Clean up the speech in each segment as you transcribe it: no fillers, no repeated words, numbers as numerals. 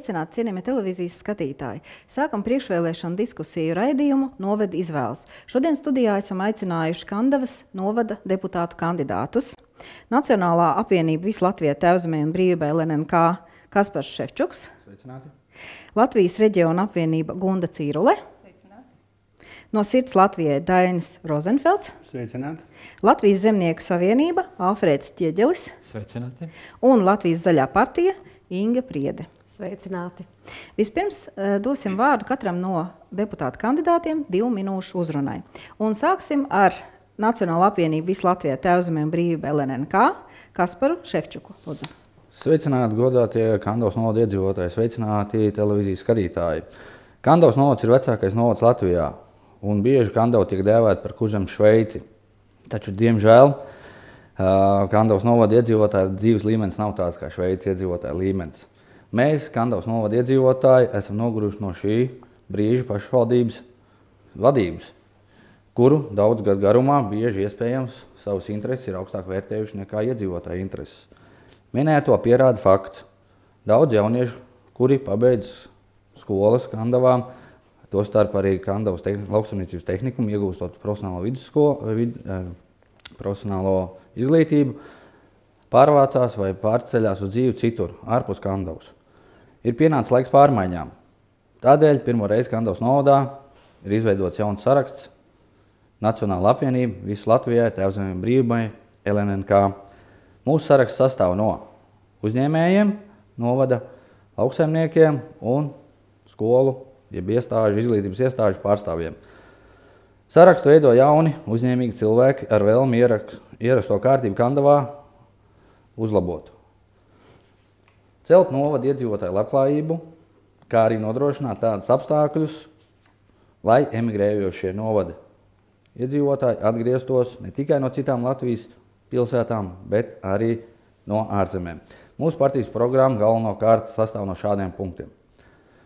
Sveicināti, cienījamie televīzijas skatītāji. Sākam priekšvēlēšanu diskusiju raidījumu Novada izvēles. Šodien studijā esam aicinājuši Kandavas novada deputātu kandidātus. Nacionālā apvienība Visa Latvija Tēvzemei un brīvībai LNNK Kaspars Šefčuks. Sveicināti. Latvijas reģiona apvienība Gunda Cīrule. Sveicināti. No Sirds Latvijai Dainis Rozenfelds. Sveicināti. Latvijas Zemnieku savienība Alfrēds Ķieģelis. Sveicināti. Un Latvijas Zaļā partija Inga Priede. Sveicināti. Vispirms dosim vārdu katram no deputātu kandidātiem 2 minūšu uzrunai. Un sāksim ar Nacionālo apvienību Visa Latvijā Tēvzemei un brīvībai LNNK Kasparu Šefčuku. Lūdzu. Sveicināti, godātie Kandavas novada iedzīvotāji, sveicināti televīzijas skatītāji. Kandavas novads ir vecākais novads Latvijā, un bieži Kandava tiek dēvēta par Kuzemes Šveici. Taču, diemžēl, Kandavas novada iedzīvotāju dzīves līmenis nav tāds kā Šveices iedzīvotāju līmenis. Mēs, Kandavas novada iedzīvotāji, esam noguruši no šī brīža pašvaldības vadības, kuru daudz gadu garumā bieži iespējams savus intereses ir augstāk vērtējuši nekā iedzīvotāju intereses. Minēto pierāda fakts. Daudz jauniešu, kuri pabeidz skolas Kandavā, tostarp arī Kandavas lauksaimniecības tehnikumu, iegūstot profesionālo izglītību, pārvācās vai pārceļās uz dzīvi citur, ārpus Kandavas. Ir pienācis laiks pārmaiņām. Tādēļ pirmo reizi Kandavas novadā ir izveidots jauns saraksts Nacionāla apvienība Visa Latvijai Tēvzemei un brīvībai LNNK. Mūsu saraksts sastāv no uzņēmējiem, novada lauksaimniekiem un skolu, jeb iestāžu, izglītības iestāžu pārstāvjiem. Sarakstu veido jauni, uzņēmīgi cilvēki ar vēlmi ierasto kārtību Kandavā uzlabot. Celt novada iedzīvotāju labklājību, kā arī nodrošināt tādus apstākļus, lai emigrējošie novada iedzīvotāji atgrieztos ne tikai no citām Latvijas pilsētām, bet arī no ārzemēm. Mūsu partijas programma galvenokārt sastāv no šādiem punktiem.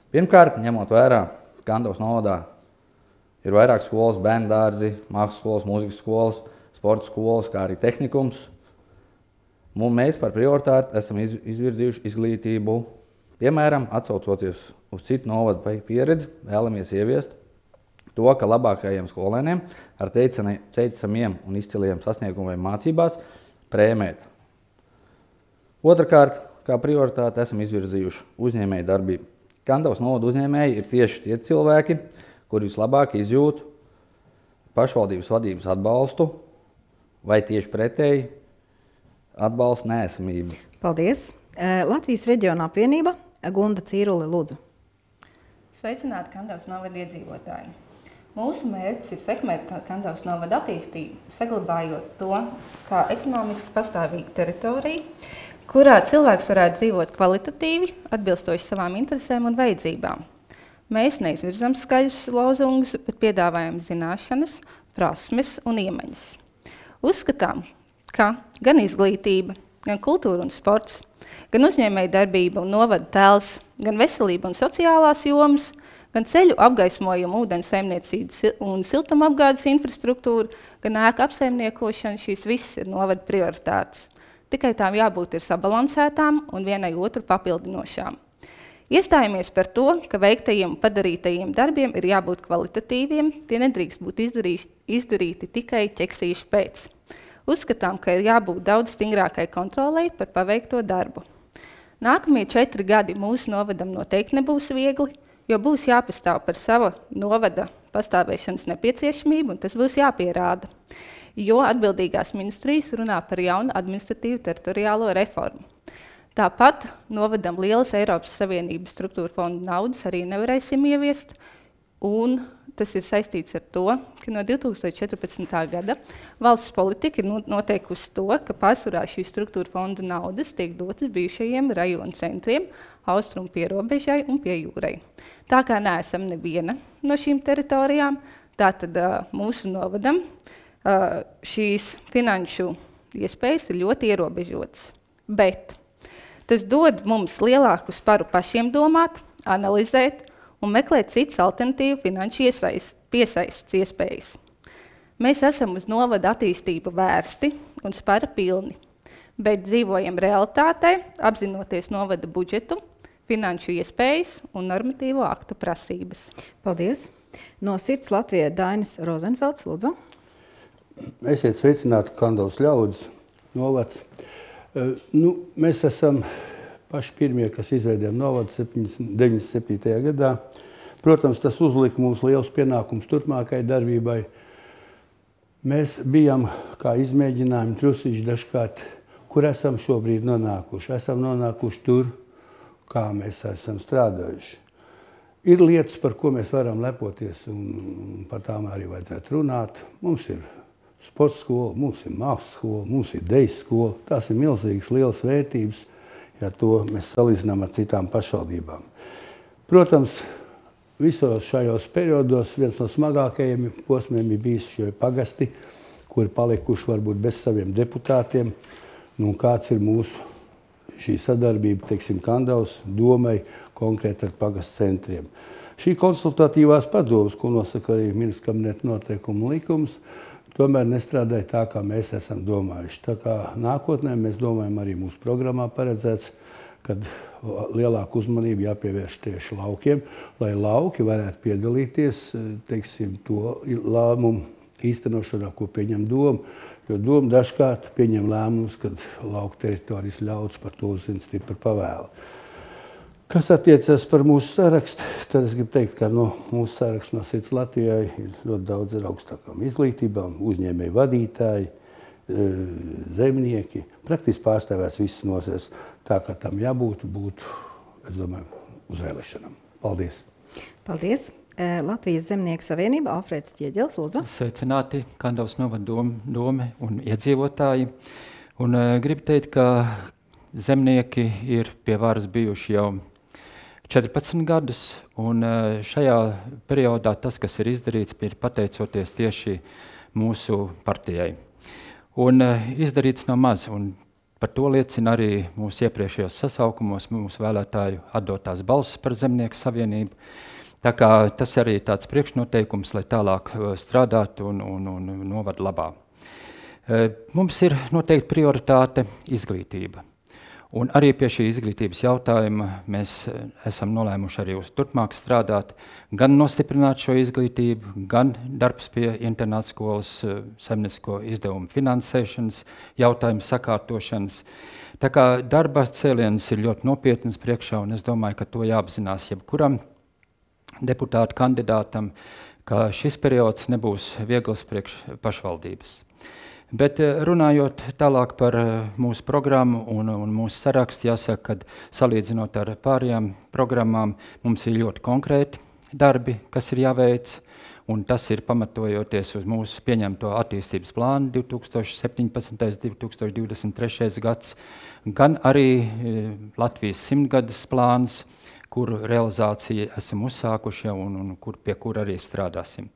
Pirmkārt, ņemot vērā, Kandavas novadā ir vairāk skolas, bērndārzi, mākslas skolas, mūzikas skolas, sporta skolas, kā arī tehnikums. Mēs par prioritāti esam izvirzījuši izglītību. Piemēram, atsaucoties uz citu novadu pieredzi, vēlamies ieviest to, ka labākajiem skolēniem ar teicamiem un izciliem sasniegumiem mācībās prēmēt. Otrakārt, kā prioritāti esam izvirzījuši uzņēmēju darbību. Kandavas novada uzņēmēji ir tieši tie cilvēki, kuri vislabāk izjūt pašvaldības vadības atbalstu vai tieši pretēji atbalstu neesamību. Paldies. Latvijas reģiona apvienība Gunda Cīrule, lūdzu. Sveicināti Kandavas novada iedzīvotāji. Mūsu mērķis ir sekmēt Kandavas novada attīstību, saglabājot to kā ekonomiski pastāvīgu teritoriju, kurā cilvēks varētu dzīvot kvalitatīvi, atbilstoši savām interesēm un vajadzībām. Mēs neizvirzam skaļus lozungus, bet piedāvājam zināšanas, prasmes un iemaņas. Uzskatām, ka gan izglītība, gan kultūra un sports, gan uzņēmēja darbība un novada tēls, gan veselība un sociālās jomas, gan ceļu apgaismojuma, ūdens saimniecības un siltumapgādes infrastruktūra, gan ēku apsaimniekošana, šīs visas ir novada prioritātes. Tikai tām jābūt ir sabalansētām un vienai otru papildinošām. Iestājamies par to, ka veiktajiem un padarītajiem darbiem ir jābūt kvalitatīviem, tie nedrīkst būt izdarīti tikai ķeksīšu pēc. Uzskatām, ka ir jābūt daudz stingrākai kontrolei par paveikto darbu. Nākamie 4 gadi mūsu novadam noteikti nebūs viegli, jo būs jāpastāv par sava novada pastāvēšanas nepieciešamību, un tas būs jāpierāda, jo atbildīgās ministrijas runā par jaunu administratīvu teritoriālo reformu. Tāpat novadam lielas Eiropas Savienības struktūra fonda naudas arī nevarēsim ieviest, un tas ir saistīts ar to, ka no 2014. gada valsts politika ir noteikusi to, ka pārsvarā šīs struktūra fonda naudas tiek dotas bijušajiem rajonu centriem, austrumu pierobežai un pie jūrai. Tā kā neesam neviena no šīm teritorijām, tātad mūsu novadam šīs finanšu iespējas ir ļoti ierobežotas. Bet tas dod mums lielāku sparu pašiem domāt, analizēt un meklēt citas alternatīvu finanšu piesaistes iespējas. Mēs esam uz novada attīstību vērsti un spara pilni, bet dzīvojam realitātē, apzinoties novada budžetu, finanšu iespējas un normatīvo aktu prasības. Paldies! No Sirds Latvijai Dainis Rozenfelds, lūdzu. Esiet sveicināti Kandavas ļaudis, novads. Mēs esam paši pirmie, kas izveidējām novadu 97. gadā. Protams, tas uzlika mums liels pienākums turpmākai darbībai. Mēs bijām kā izmēģinājumi trusīši dažkārt, kur esam šobrīd nonākuši. Esam nonākuši tur, kā mēs esam strādājuši. Ir lietas, par ko mēs varam lepoties, un par tām arī vajadzētu runāt. Mums ir sporta skola, mums ir mākslas skola, mums ir dejas skola. Tās ir milzīgas, lielas vērtības, ja to mēs salīdzinām ar citām pašvaldībām. Protams, visos šajos periodos viens no smagākajiem posmiem ir bijis šie pagasti, kuri palikuši varbūt bez saviem deputātiem. Kāds ir mūsu šī sadarbība, teiksim, Kandavas domai konkrēti ar pagastu centriem. Šī konsultatīvās padomas, ko nosaka arī Ministra kabineta noteikumu likums, tomēr nestrādāja tā, kā mēs esam domājuši. Tā kā nākotnē mēs domājam arī mūsu programmā paredzēts, kad lielāku uzmanību jāpievērš tieši laukiem, lai lauki varētu piedalīties, teiksim, to lēmumu īstenošanā, ko pieņem doma. Jo doma dažkārt pieņem lēmumus, kad lauku teritorijas ļauds par to uzzina stipri pavēlu. Kas attiecas par mūsu sarakstu, tad es gribu teikt, ka mūsu saraksts no Sirds Latvijai ir ļoti daudz ar augstākām izglītībām, uzņēmēju vadītāji, zemnieki, praktiski pārstāvēs visas nozares. Tā kā tam jābūt, es domāju, uz vēlēšanām. Paldies! Paldies! Latvijas Zemnieku savienība, Alfrēds Ķieģelis, lūdzu. Sveicināti Kandavas novada dome un iedzīvotāji. Un gribu teikt, ka zemnieki ir pie varas bijuši jau 14 gadus, un šajā periodā tas, kas ir izdarīts, ir pateicoties tieši mūsu partijai. Un izdarīts nav maz, un par to liecina arī mūsu iepriekšējos sasaukumos, mūsu vēlētāju atdotās balsis par Zemnieku savienību. Tā kā tas arī tāds priekšnoteikums, lai tālāk strādātu un novada labā. Mums ir noteikti prioritāte izglītība. Un arī pie šī izglītības jautājuma mēs esam nolēmuši arī uz turpmāk strādāt, gan nostiprināt šo izglītību, gan darbs pie internātskolas saimniecisko izdevumu finansēšanas, jautājumu sakārtošanas. Tā kā darba cēliens ir ļoti nopietns priekšā, un es domāju, ka to jāapzinās jebkuram deputātu kandidātam, ka šis periods nebūs viegls priekš pašvaldības. Bet runājot tālāk par mūsu programmu un mūsu sarakstu, jāsaka, ka salīdzinot ar pārējām programmām, mums ir ļoti konkrēti darbi, kas ir jāveic, un tas ir pamatojoties uz mūsu pieņemto attīstības plānu 2017. 2023. gads, gan arī Latvijas 100-gadas plāns, kuru realizāciju esam uzsākuši un pie kura arī strādāsim.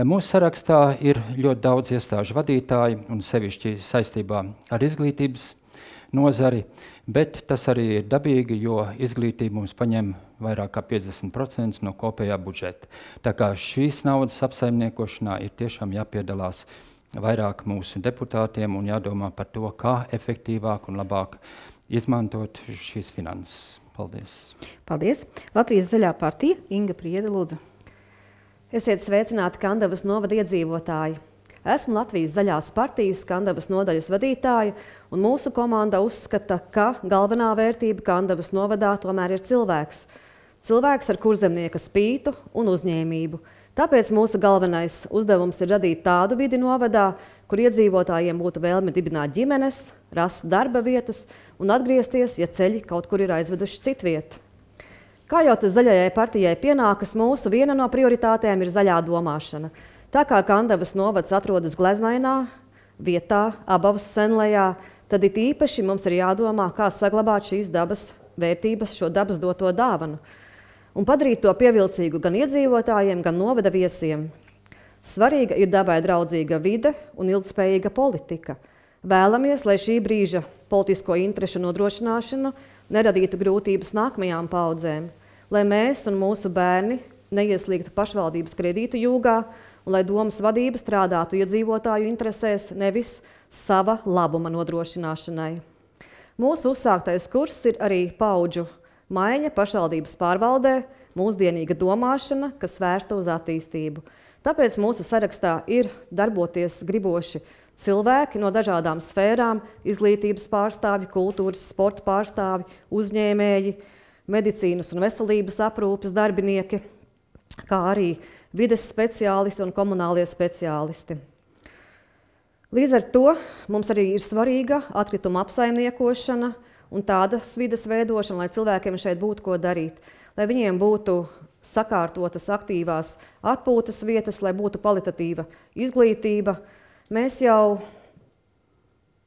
Mūsu sarakstā ir ļoti daudz iestāžu vadītāji, un sevišķi saistībā ar izglītības nozari, bet tas arī ir dabīgi, jo izglītība mums paņem vairāk kā 50% no kopējā budžeta. Tā kā šīs naudas apsaimniekošanā ir tiešām jāpiedalās vairāk mūsu deputātiem un jādomā par to, kā efektīvāk un labāk izmantot šīs finanses. Paldies! Paldies! Latvijas Zaļā partija, Inga Priede, lūdzu. Esiet sveicināti Kandavas novada iedzīvotāji. Esmu Latvijas Zaļās partijas Kandavas nodaļas vadītāja, un mūsu komanda uzskata, ka galvenā vērtība Kandavas novadā tomēr ir cilvēks. Cilvēks ar kurzemnieka spītu un uzņēmību. Tāpēc mūsu galvenais uzdevums ir radīt tādu vidi novadā, kur iedzīvotājiem būtu vēlme dibināt ģimenes, rast darba vietas un atgriezties, ja ceļi kaut kur ir aizveduši citviet. Kā jau tas Zaļajai partijai pienākas, mūsu viena no prioritātēm ir zaļā domāšana. Tā kā Kandavas novads atrodas gleznainā vietā, Abavas senlejā, tad it īpaši mums ir jādomā, kā saglabāt šīs dabas vērtības, šo dabas doto dāvanu, un padarīt to pievilcīgu gan iedzīvotājiem, gan novada viesiem. Svarīga ir dabai draudzīga vide un ilgspējīga politika. Vēlamies, lai šī brīža politisko interešu nodrošināšanu neradītu grūtības nākamajām paudzēm, lai mēs un mūsu bērni neieslīgtu pašvaldības kredītu jūgā un lai domas vadība strādātu iedzīvotāju interesēs, nevis sava labuma nodrošināšanai. Mūsu uzsāktais kurs ir arī paudžu maiņa pašvaldības pārvaldē, mūsdienīga domāšana, kas vērsta uz attīstību. Tāpēc mūsu sarakstā ir darboties griboši cilvēki no dažādām sfērām, izglītības pārstāvji, kultūras, sporta pārstāvji, uzņēmēji, medicīnas un veselības aprūpes darbinieki, kā arī vides speciālisti un komunālie speciālisti. Līdz ar to mums arī ir svarīga atkrituma apsaimniekošana un tādas vides veidošana, lai cilvēkiem šeit būtu ko darīt, lai viņiem būtu sakārtotas aktīvās atpūtas vietas, lai būtu kvalitatīva izglītība. Mēs jau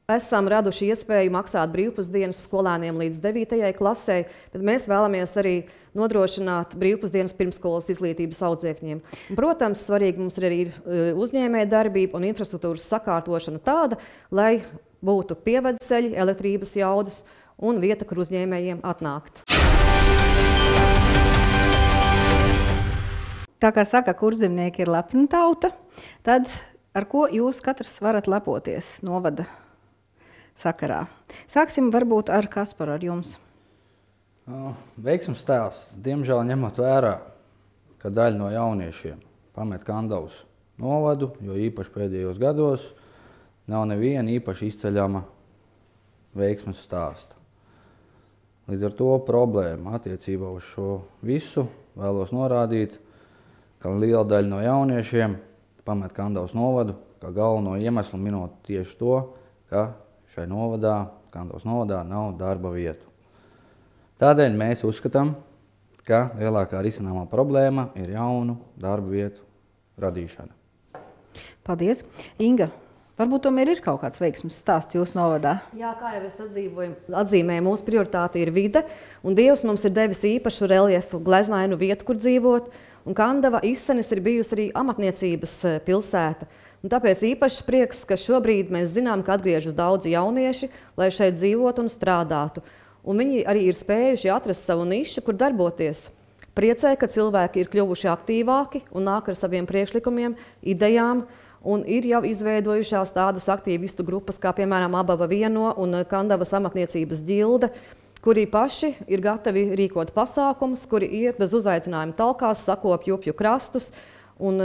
esam raduši iespēju maksāt brīvpusdienas skolēniem līdz 9. klasē, bet mēs vēlamies arī nodrošināt brīvpusdienas pirmskolas izglītības audzēkņiem. Un, protams, svarīgi mums ir arī uzņēmēja darbība un infrastruktūras sakārtošana tāda, lai būtu pievedceļi, elektrības jaudas un vieta, kur uzņēmējiem atnākt. Tā kā saka, kurzemnieki ir lepna tauta, tad ar ko jūs katrs varat lepoties novada sakarā? Sāksim varbūt ar Kasparu, ar jums. Veiksmes stāsts, diemžēl ņemot vērā, ka daļa no jauniešiem pamet Kandavas novadu, jo īpaši pēdējos gados nav neviena īpaši izceļama veiksmes stāsta. Līdz ar to problēma attiecībā uz šo visu vēlos norādīt, ka liela daļa no jauniešiem pamet Kandavas novadu, kā galveno iemeslu minot tieši to, ka šai novadā, Kandavas novadā nav darba vietu. Tādēļ mēs uzskatām, ka lielākā risināmā problēma ir jaunu darba vietu radīšana. Paldies. Inga, varbūt tomēr ir kaut kāds veiksmes stāsts jūsu novadā? Jā, kā jau es atzīmēju, mūsu prioritāte ir vide, un Dievs mums ir devis īpašu reljefu gleznainu vietu, kur dzīvot, un Kandava izsenis ir bijusi arī amatniecības pilsēta. Un tāpēc īpašs prieks, ka šobrīd mēs zinām, ka atgriežas daudzi jaunieši, lai šeit dzīvotu un strādātu. Un viņi arī ir spējuši atrast savu nišu, kur darboties. Priecē, ka cilvēki ir kļuvuši aktīvāki un nāk ar saviem priekšlikumiem, idejām, un ir jau izveidojušās tādas aktīvistu grupas, kā piemēram Abava Vieno un Kandavas amatniecības ģilde, kuri paši ir gatavi rīkot pasākumus, kuri iet bez uzaicinājuma talkās, sakop Jupju krastus un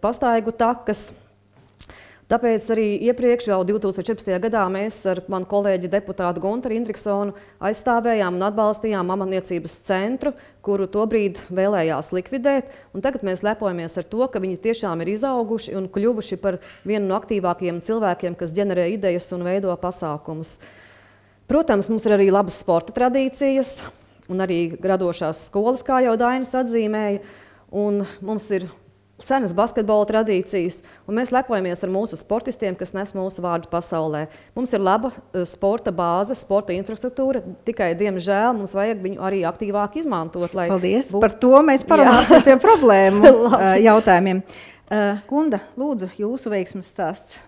pastaigu takas. Tāpēc arī iepriekš, jau 2014. gadā, mēs ar manu kolēģi deputātu Gunteru Indriksonu aizstāvējām un atbalstījām amatniecības centru, kuru tobrīd vēlējās likvidēt. Un tagad mēs lepojamies ar to, ka viņi tiešām ir izauguši un kļuvuši par vienu no aktīvākajiem cilvēkiem, kas ģenerē idejas un veido pasākumus. Protams, mums ir arī labas sporta tradīcijas un arī radošās skolas, kā jau Dainis atzīmēja, un mums ir senas basketbola tradīcijas, un mēs lepojamies ar mūsu sportistiem, kas nes mūsu vārdu pasaulē. Mums ir laba sporta bāze, sporta infrastruktūra, tikai, diemžēl, mums vajag viņu arī aktīvāk izmantot. Paldies! Par to mēs parunāsim pie problēmu jautājumiem. Gunda, lūdzu, jūsu veiksmes stāsts.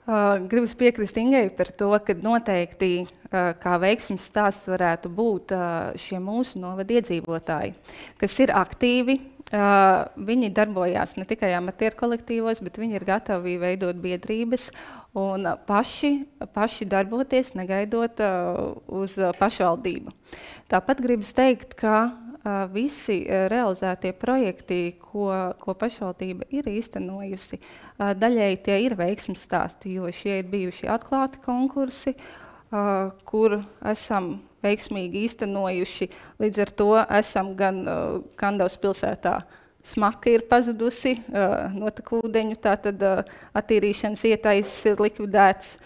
Gribas piekrist Ingai par to, ka noteikti kā veiksmes stāsts varētu būt šie mūsu novada iedzīvotāji, kas ir aktīvi. Viņi darbojās ne tikai amatieru kolektīvos, bet viņi ir gatavi veidot biedrības un paši darboties, negaidot uz pašvaldību. Tāpat gribas teikt, ka visi realizētie projekti, ko pašvaldība ir īstenojusi, daļēji tie ir veiksmes stāsti, jo šie ir bijuši atklāti konkursi, kur esam veiksmīgi īstenojuši. Līdz ar to esam gan Kandavas pilsētā smaka ir pazudusi, notekūdeņu, tātad attīrīšanas ietaises ir likvidēts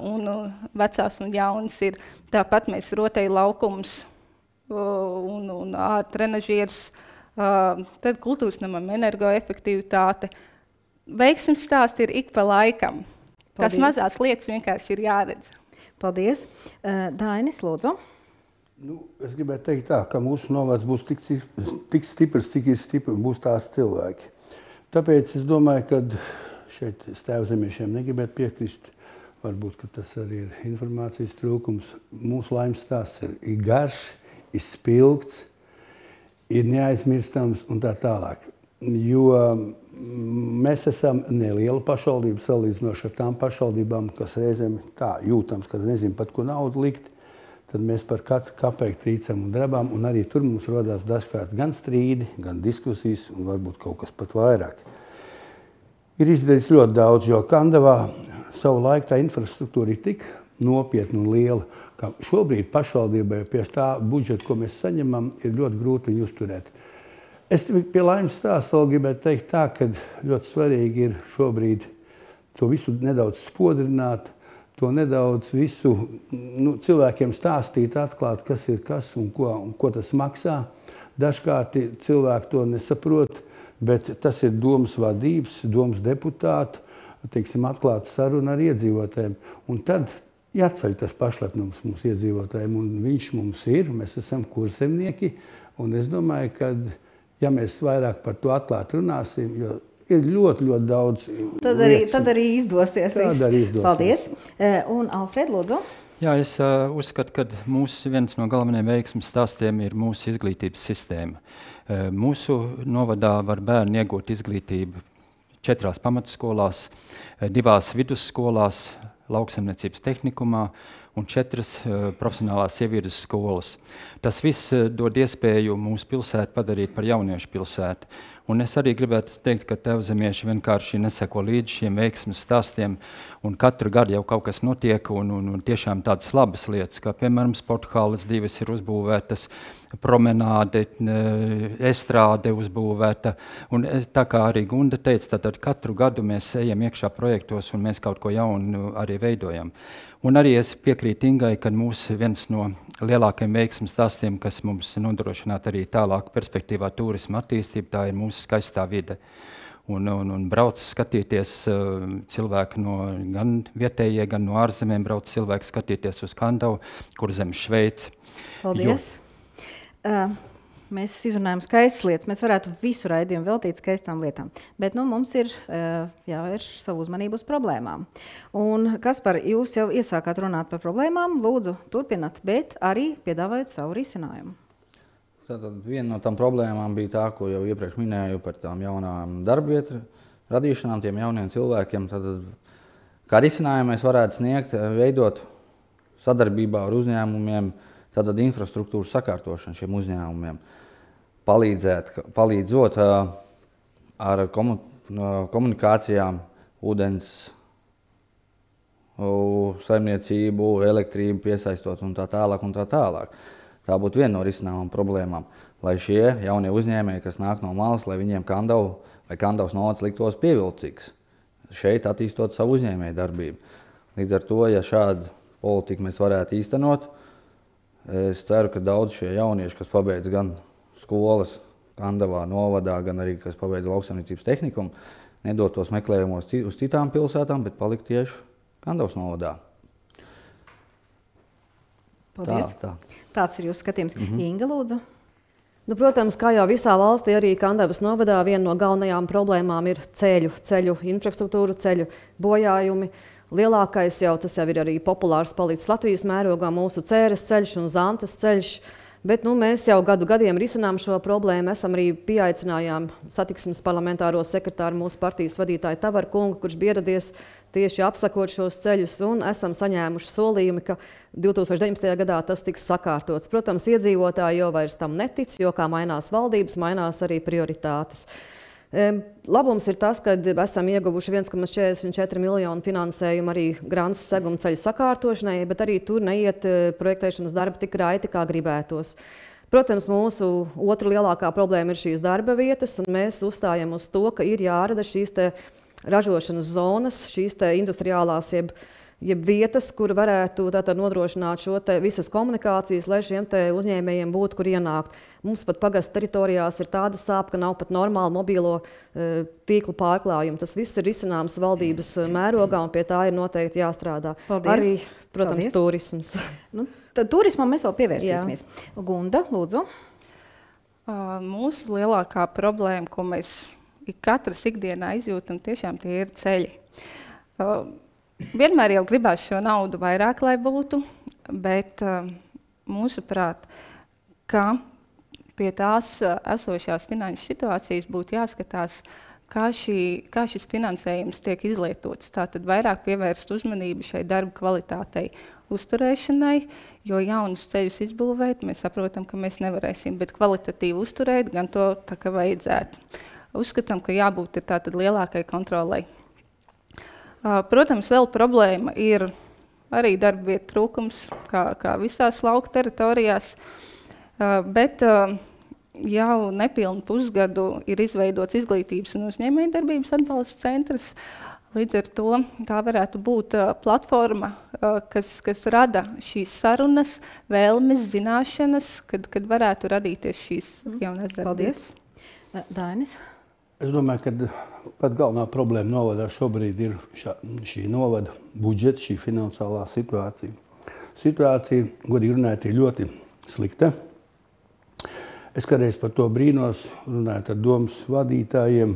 un vecās un jaunas ir. Tāpat mēs roteju laukums un trenažieris, tad kultūras namam energoefektivitāte. Veiksmes stāsti ir ik pa laikam. Tās mazās lietas vienkārši ir jāredz. Paldies. Dainis, lūdzu. Es gribētu teikt tā, ka mūsu novads būs tik stiprs, cik ir stipri būs tās cilvēki. Tāpēc es domāju, ka šeit tēvzemiešiem negribētu piekrist. Varbūt, ka tas arī ir informācijas trūkums. Mūsu laimes stāsts ir garš, ir spilgts, ir neaizmirstams un tā tālāk. Jo mēs esam neliela pašvaldība salīdzinoši ar tām pašvaldībām, kas reizēm tā jūtams, ka nezinu pat, ko naudu likt. tad mēs par katru kapeiku trīcam un drebām, un arī tur mums rodās dažkārt gan strīdi, gan diskusijas, un varbūt kaut kas pat vairāk. Ir izdarīts ļoti daudz, jo Kandavā savu laiku tā infrastruktūra ir tik nopietna un liela, ka šobrīd pašvaldībai pie tā budžeta, ko mēs saņemam, ir ļoti grūti viņu uzturēt. Es pie laimes stāsta vēl gribētu teikt tā, ka ļoti svarīgi ir šobrīd to visu nedaudz spodrināt, to nedaudz visu cilvēkiem stāstīt, atklāt, kas ir kas un ko tas maksā. Dažkārt cilvēki to nesaprot, bet tas ir domas vadības, domas deputātu, teiksim, atklāt sarunu ar iedzīvotājiem. Un tad jāceļ tas pašlepnums mums iedzīvotājiem, un viņš mums ir, mēs esam kurzemnieki, un es domāju, ka ja mēs vairāk par to atklāt runāsim, jo ir ļoti, ļoti daudz Tad arī izdosies. Paldies. Un Alfred, lūdzu. Jā, es uzskatu, ka mūsu viens no galvenajiem veiksmes stāstiem ir mūsu izglītības sistēma. Mūsu novadā var bērni iegūt izglītību 4 pamatskolās, 2 vidusskolās, lauksaimniecības tehnikumā un 4 profesionālās sievietes skolas. Tas viss dod iespēju mūsu pilsētu padarīt par jauniešu pilsētu. Un es arī gribētu teikt, ka tevzemieši vienkārši neseko līdz šiem veiksmes stāstiem, un katru gadu jau kaut kas notiek, un tiešām tādas labas lietas, kā piemēram sporthalles 2 ir uzbūvētas, promenāde, estrāde uzbūvēta, un tā kā arī Gunda teica, tad katru gadu mēs ejam iekšā projektos, un mēs kaut ko jaunu arī veidojam. Un arī es piekrītu Ingai, ka mūsu viens no lielākajiem veiksmes stāstiem, kas mums nodrošinātu arī tālāku perspektīvā turisma attīstību, tā ir mūsu skaistā vide. Un brauc skatīties cilvēki no gan vietējie, gan no ārzemēm brauc cilvēki skatīties uz Kandavu, kur zem Šveici. Paldies. Mēs izrunājam skaistas lietas, mēs varētu visu raidījumu veltīt skaistām lietām, bet mums ir jāvērš savu uzmanību uz problēmām. Un, Kaspar, jūs jau iesākāt runāt par problēmām, lūdzu, turpināt, bet arī piedāvājot savu risinājumu. Tātad viena no tām problēmām bija tā, ko jau iepriekš minēju par tām jaunām darbvietu radīšanām, tiem jauniem cilvēkiem. Tātad, kā risinājumu mēs varētu sniegt, veidot sadarbībā ar uzņēmumiem, tātad infrastruktūras sakārtošanu šiem uzņēmumiem. Palīdzot ar komunikācijām, ūdens, saimniecību, elektrību piesaistot un tā tālāk un tā tālāk. Tā būtu viena no risinājumām problēmām, lai šie jaunie uzņēmēji, kas nāk no malas, lai viņiem Kandava vai Kandavas novads liktos pievilcīgs. Šeit attīstot savu uzņēmēju darbību. Līdz ar to, ja šādu politiku mēs varētu īstenot, es ceru, ka daudz šie jaunieši, kas pabeidz gan skolas Kandavā novadā, gan arī, kas pabeidz lauksaimniecības tehnikumu, nedotos meklējumos uz citām pilsētām, bet palikt tieši Kandavas novadā. Paldies. Tāds ir jūsu skatījums. Inga, lūdzu. Protams, kā jau visā valstī, arī Kandavas novadā viena no galvenajām problēmām ir ceļu infrastruktūra, ceļu bojājumi. Lielākais tas jau ir arī populārs palicis Latvijas mērogā, mūsu Cēres ceļš un Zantas ceļš. Bet mēs jau gadiem risinām šo problēmu. Esam arī pieaicinājām satiksmes parlamentāro sekretāru mūsu partijas vadītāju Tavaru kungu, kurš bija ieradies tieši apsakot šos ceļus, un esam saņēmuši solījumi, ka 2019. gadā tas tiks sakārtots. Protams, iedzīvotāji jau vairs tam netic, jo kā mainās valdības, mainās arī prioritātes. Labums ir tas, ka esam ieguvuši 1,44 miljonu finansējumu arī Grānsas seguma ceļu sakārtošanai, bet arī tur neiet projektēšanas darbi tik raiti, kā gribētos. Protams, mūsu otra lielākā problēma ir šīs darba vietas, un mēs uzstājam uz to, ka ir jārada šīs ražošanas zonas, šīs industriālās jeb vietas, kur varētu nodrošināt šo visas komunikācijas, lai šiem uzņēmējiem būtu, kur ienākt. Mums pat pagastu teritorijās ir tāda sāpe, ka nav pat normāli mobilo tīklu pārklājumu. Tas viss ir risināms valdības mērogā, un pie tā ir noteikti jāstrādā. Paldies. Arī, protams, Paldies. Turisms. Tad turismam mēs vēl pievērsīsimies. Gunda, lūdzu. Mūsu lielākā problēma, ko mēs katrs ikdienā izjūtam, tiešām tie ir ceļi. Vienmēr jau gribās šo naudu vairāk, lai būtu, bet mūsuprāt, ka pie tās esošās finanšu situācijas būtu jāskatās, kā šis finansējums tiek izlietots. Tātad vairāk pievērst uzmanību šai darba kvalitātei, uzturēšanai, jo jaunus ceļus izbūvēt, mēs saprotam, ka mēs nevarēsim, bet kvalitatīvi uzturēt, gan to tā kā vajadzētu. Uzskatām, ka jābūt ir tātad lielākai kontrolei. Protams, vēl problēma ir arī darba vietu trūkums, kā visās lauku teritorijās, bet jau nepilnu pusgadu ir izveidots izglītības un uzņēmējdarbības atbalsta centrs. Līdz ar to tā varētu būt platforma, kas rada šīs sarunas, vēlmes, zināšanas, kad varētu radīties šīs jaunās darbības. Paldies. Dainis? Es domāju, ka pat galvenā problēma novadā šobrīd ir šī novada budžets, šī finansiālā situācija. Situācija, godīgi runājot, ir ļoti slikta. Es kādreiz par to brīnos, runājot ar domas vadītājiem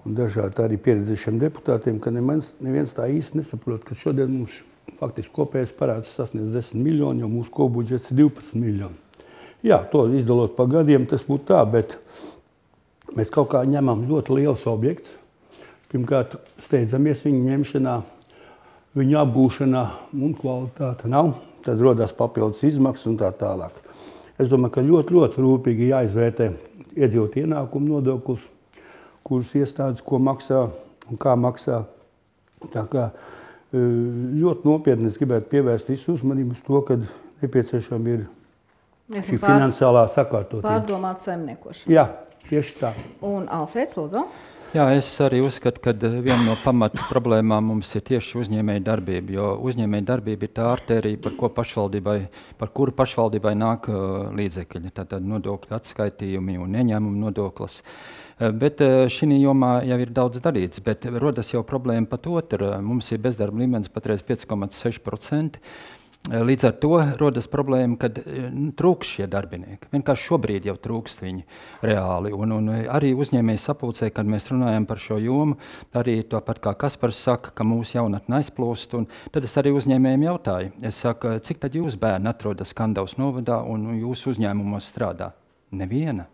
un dažādi arī pieredzējušiem deputātiem, ka neviens tā īsti nesaprot, ka šodien mums faktiski kopējais parāds sasniedz 10 miljoni, jo mūsu kopbudžets ir 12 miljoni. Jā, to izdalot pa gadiem, tas būtu tā, bet mēs kaut kā ņemam ļoti liels objekts. Pirmkārt, steidzamies viņu ņemšanā, viņu apgūšanā, un kvalitāte nav. Tad rodās papildus izmaksas un tā tālāk. Es domāju, ka ļoti rūpīgi jāizvērtē iedzīvotāju ienākumu nodokļus, kurus iestādes, ko maksā un kā maksā. Tā kā ļoti nopietni es gribētu pievērst visu uzmanību uz to, ka nepieciešama ir šī finansiālā sakārtotība. Pārdomāt saimniekošanu. Jā. Tieši tā. Un Alfreds, lūdzu? Jā, es arī uzskatu, ka viena no pamatu problēmām mums ir tieši uzņēmēja darbība, jo uzņēmēja darbība ir tā artērija, par kuru pašvaldībai nāk līdzekļi, tātad nodokļu atskaitījumi un ieņēmumu nodoklis. Bet šī jomā jau ir daudz darīts, bet rodas jau problēma pat otru. Mums ir bezdarba līmenis patreiz 5,6%. Līdz ar to rodas problēma, kad trūks šie darbinieki. Vienkārši šobrīd jau trūkst viņi reāli. Un arī uzņēmēji sapulcē, kad mēs runājam par šo jomu, arī tāpat kā Kaspars saka, ka mūsu jaunatne aizplūst. Un tad es arī uzņēmējiem jautāju. Es saku, cik tad jūs bērni atrodas Kandavas novadā un jūsu uzņēmumos strādā? Neviena.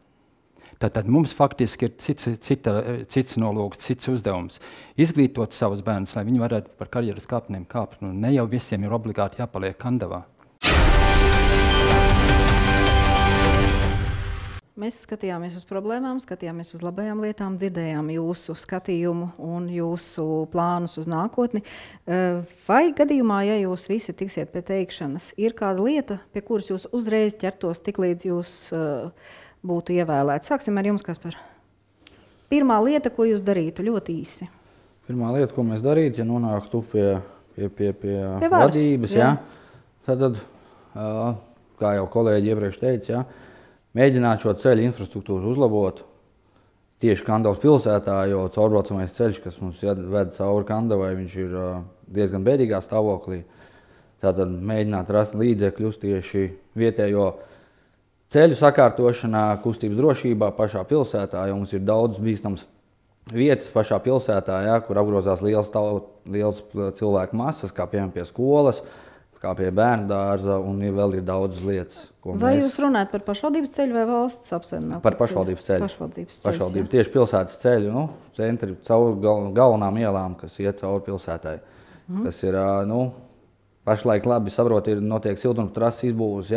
Tātad mums faktiski ir cits nolūks, cits uzdevums. Izglītot savus bērnus, lai viņi varētu par karjeras kāpnēm kāpt. Ne jau visiem ir obligāti jāpaliek Kandavā. Mēs skatījāmies uz problēmām, skatījāmies uz labajām lietām, dzirdējām jūsu skatījumu un jūsu plānus uz nākotni. Vai gadījumā, ja jūs visi tiksiet pie teikšanas, ir kāda lieta, pie kuras jūs uzreiz ķertos tik līdz jūs būtu ievēlēti? Sāksim ar jums, Kaspar. Pirmā lieta, ko jūs darītu, ļoti īsi. Pirmā lieta, ko mēs darītu, ja nonāktu pie vadības, tad, kā jau kolēģi iepriekš teica, mēģināt šo ceļu infrastruktūru uzlabot tieši Kandavas pilsētā, jo caurbraucamais ceļš, kas mums ved cauri Kandavai, viņš ir diezgan bēdīgā stāvoklī. Tātad mēģināt rast līdzekļus tieši vietējo ceļu sakārtošanā, kustības drošībā pašā pilsētā, jo mums ir daudz bīstams vietas pašā pilsētā, kur apgrozās liels cilvēku masas, kā piemēram pie skolas, kā pie bērnu dārza, un vēl ir daudz lietas. Vai jūs runājat par pašvaldības ceļu vai valsts apsaimnieku? Par pašvaldības ceļu. Pašvaldības tieši pilsētas ceļu, centri caur galvenām ielām, kas iet cauri pilsētai. Kas ir, pašlaik labi saprot, notiek siltuma trases izbūves,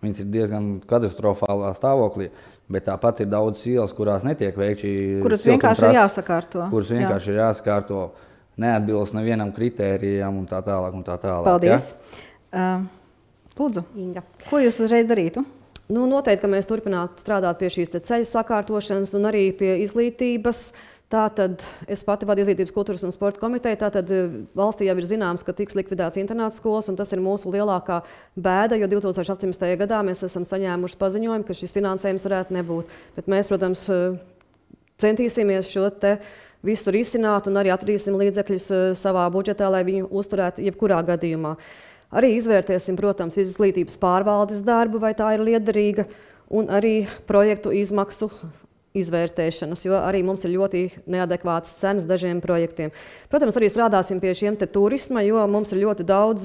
viņas ir diezgan katastrofālā stāvoklī, bet tāpat ir daudz ielas, kurās netiek veikti kuras vienkārši ir jāsakārto. Kuras vienkārši ir jāsakārto, neatbilst nevienam kritērijam un tā tālāk. Paldies. Lūdzu, Inga. Ko jūs uzreiz darītu? Noteikti, ka mēs turpinātu strādāt pie šīs ceļa sakārtošanas un arī pie izglītības. Tātad es pati vadu Izglītības, kultūras un sporta komiteju. Tātad valstī jau ir zināms, ka tiks likvidēts internātu skolas, un tas ir mūsu lielākā bēda, jo 2018. gadā mēs esam saņēmuši paziņojumu, ka šis finansējums varētu nebūt. Bet mēs, protams, centīsimies šo te visu risināt un arī atradīsim līdzekļus savā budžetā, lai viņu uzturētu jebkurā gadījumā. Arī izvērtēsim, protams, izglītības pārvaldes darbu, vai tā ir liederīga, un arī projektu izmaksu izvērtēšanas, jo arī mums ir ļoti neadekvātas cenas dažiem projektiem. Protams, arī strādāsim pie šiem te turisma, jo mums ir ļoti daudz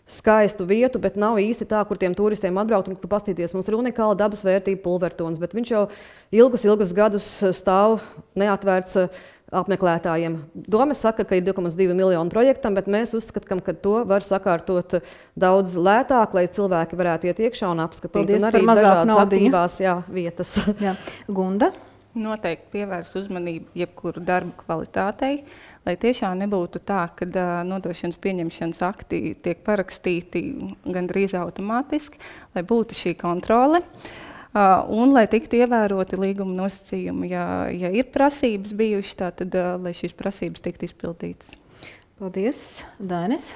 skaistu vietu, bet nav īsti tā, kur tiem turistiem atbraukt un kur pastīties. Mums ir unikāla dabas vērtība Pulvertons, bet viņš jau ilgus gadus stāv neatvērts apmeklētājiem. Doma saka, ka ir 2,2 miljonu projektam, bet mēs uzskatām, ka to var sakārtot daudz lētāk, lai cilvēki varētu iet iekšā un apskatīt. Paldies un arī par mazāk dažādas naudiņa. aktīvās vietas. Jā. Gunda? Noteikti pievērst uzmanību jebkuru darbu kvalitātei, lai tiešām nebūtu tā, ka nodošanas pieņemšanas akti tiek parakstīti gandrīz automātiski, lai būtu šī kontrole. Un lai tiktu ievēroti līguma nosacījumi, ja ir prasības bijušas, tad lai šīs prasības tiktu izpildītas. Paldies. Dainis?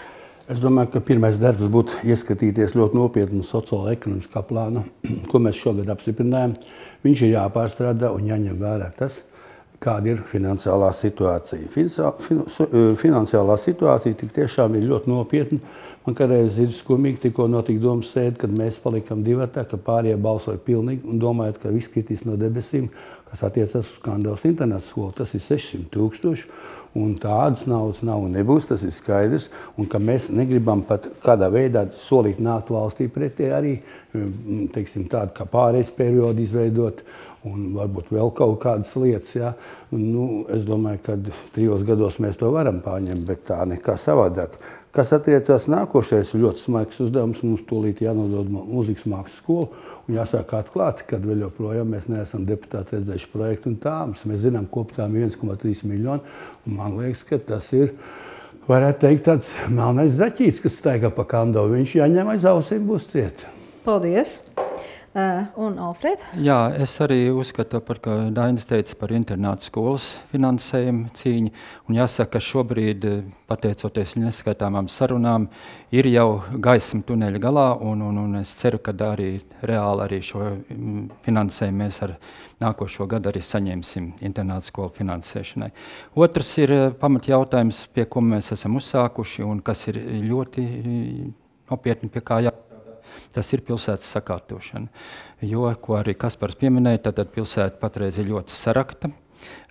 Es domāju, ka pirmais darbs būtu ieskatīties ļoti nopietni sociālo-ekonomiskā plāna, ko mēs šogad apstiprinājām. Viņš ir jāpārstrādā un jāņem vērā tas, kāda ir finansiālā situācija. Finansiālā situācija tik tiešām ir ļoti nopietna. Man kādreiz ir skumīgi, tikko notika domas sēde, kad mēs palikam divatā, ka pārējie balsoja pilnīgi un domājot, ka viss kritīs no debesīm, kas attiecas uz Kandavas internāta skolu. Tas ir 600 000 un tādas naudas nav un nebūs, tas ir skaidrs. Un ka mēs negribam pat kādā veidā solīt nākt valstī pretī arī, teiksim, tādu kā pārējais periodu izveidot un varbūt vēl kaut kādas lietas. Ja? Es domāju, ka 3 gados mēs to varam pārņemt, bet tā nekā savādāk. Kas attiecās nākošais, ļoti smaigs uzdevums, mums tūlīt jānodod mūzikas mākslas skolu un jāsāk atklāt, kad vēl joprojām mēs neesam deputāti redzējuši projektu un tāmas. Mēs zinām, koptām 1,3 miljoni, un man liekas, ka tas ir, varētu teikt, tāds melnais zaķīts, kas staigā pa Kandavu. Viņš jāņem aiz ausīm, būs ciet. Paldies. Un Alfred? Jā, es arī uzskatu, ka Dainis teica par internāta skolas finansējumu cīņu. Un jāsaka, ka šobrīd, pateicoties neskaitāmām sarunām, ir jau gaisma tuneļa galā. Un es ceru, ka arī reāli arī šo finansējumu mēs ar nākošo gadu arī saņemsim internāta skolu finansēšanai. Otrs ir pamatjautājums, pie ko mēs esam uzsākuši un kas ir ļoti nopietni pie kā jāstrādā. Tas ir pilsētas sakārtošana, jo, ko arī Kaspars pieminēja, tad pilsēta patreiz ir ļoti sarakta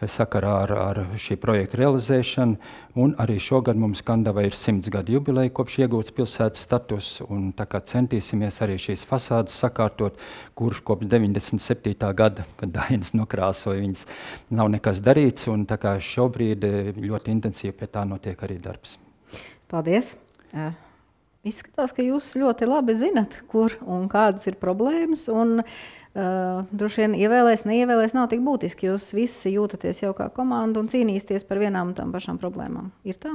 sakarā ar šī projekta realizēšanu, un arī šogad mums Kandavai ir 100 gadu jubileja kopš iegūts pilsētas status, un tā kā centīsimies arī šīs fasādes sakārtot, kurš kopš 97. gada, kad Dainis nokrāsoja, viņas nav nekas darīts, un tā kā šobrīd ļoti intensīvi pie tā notiek arī darbs. Paldies! Izskatās, ka jūs ļoti labi zinat, kur un kādas ir problēmas, un droši vien ievēlēs, neievēlēs nav tik būtiski. Jūs visi jūtaties jau kā komanda un cīnīsieties par vienām un tām pašām problēmām. Ir tā?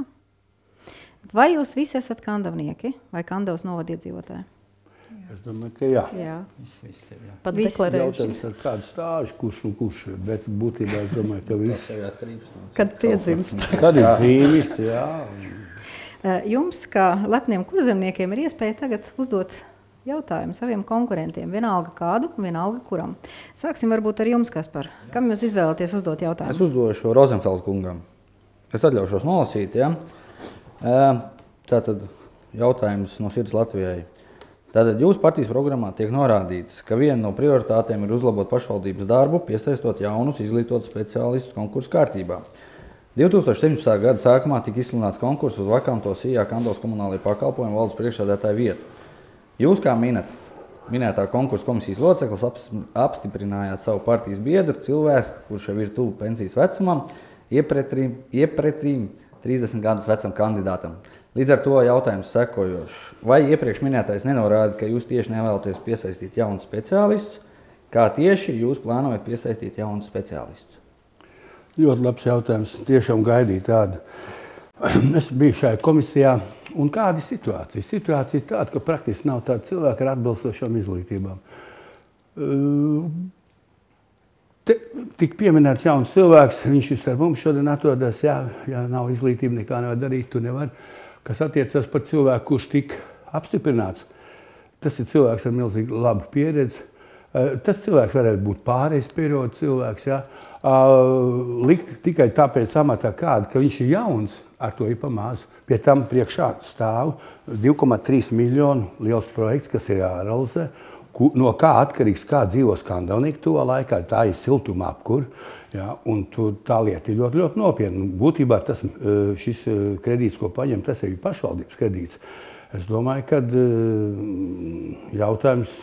Vai jūs visi esat kandavnieki vai Kandavas novada iedzīvotāji? Es domāju, ka jā. Jā. Viss ir, jā. Pat deklarējuši. Jautājums ar kādu stāžu, kurš un kurš, bet būtībā es domāju, ka viss. Kad piedzimst. Kad ir dzīvis, jā. Jums, kā lepniem kurzemniekiem, ir iespēja tagad uzdot jautājumu saviem konkurentiem. Vienalga kādu, vienalga kuram. Sāksim varbūt ar jums, Kaspar. Kam jūs izvēlaties uzdot jautājumu? Es uzdošu Rozenfeld kungam. Es atļaušos nolasīt, ja? Tātad jautājums no sirds Latvijai. Tātad jūsu partijas programmā tiek norādīts, ka viena no prioritātēm ir uzlabot pašvaldības darbu, piesaistot jaunus izglītotus speciālistus konkursu kārtībā. 2017. gada sākumā tika izsludināts konkurss uz vakanto SIA Kandavas komunālajie pakalpojumi valdes priekšsēdētāju vietu. Jūs, kā minētā konkursa komisijas loceklis, apstiprinājāt savu partijas biedru, cilvēku, kurš jau ir tuvu pensijas vecumam, iepretīm 30 gadus vecam kandidātam. Līdz ar to jautājums sekojošs. Vai iepriekš minētais nenorāda, ka jūs tieši nevēlaties piesaistīt jaunus speciālistus? Kā tieši jūs plānojat piesaistīt jaunus speciālistus? Ļoti labs jautājums. Tiešām gaidīju tādu. Es biju šajā komisijā. Un kāda ir situācija? Situācija ir tāda, ka praktiski nav tāda cilvēka ar atbilstošām izglītībām. Tik pieminēts jauns cilvēks, viņš ir ar mums šodien atrodas, ja nav izglītība, nekā nevar darīt, tu nevar. Kas attiecas par cilvēku, kurš tik apstiprināts, tas ir cilvēks ar milzīgi labu pieredzi. Tas cilvēks varētu būt pārējais periodu cilvēks, ja? Likt tikai tāpēc amatā kādu, ka viņš ir jauns, ar to ir pamāz. Pie tam priekšā stāv 2,3 miljonu liels projekts, kas ir jārealizē, no kā atkarīgs, kā dzīvos kandavnieki tuvā laikā, tā ir siltuma apkur, ja? Un tā lieta ir ļoti, ļoti nopietna. Būtībā šis kredīts, ko paņem, tas ir pašvaldības kredīts. Es domāju, ka jautājums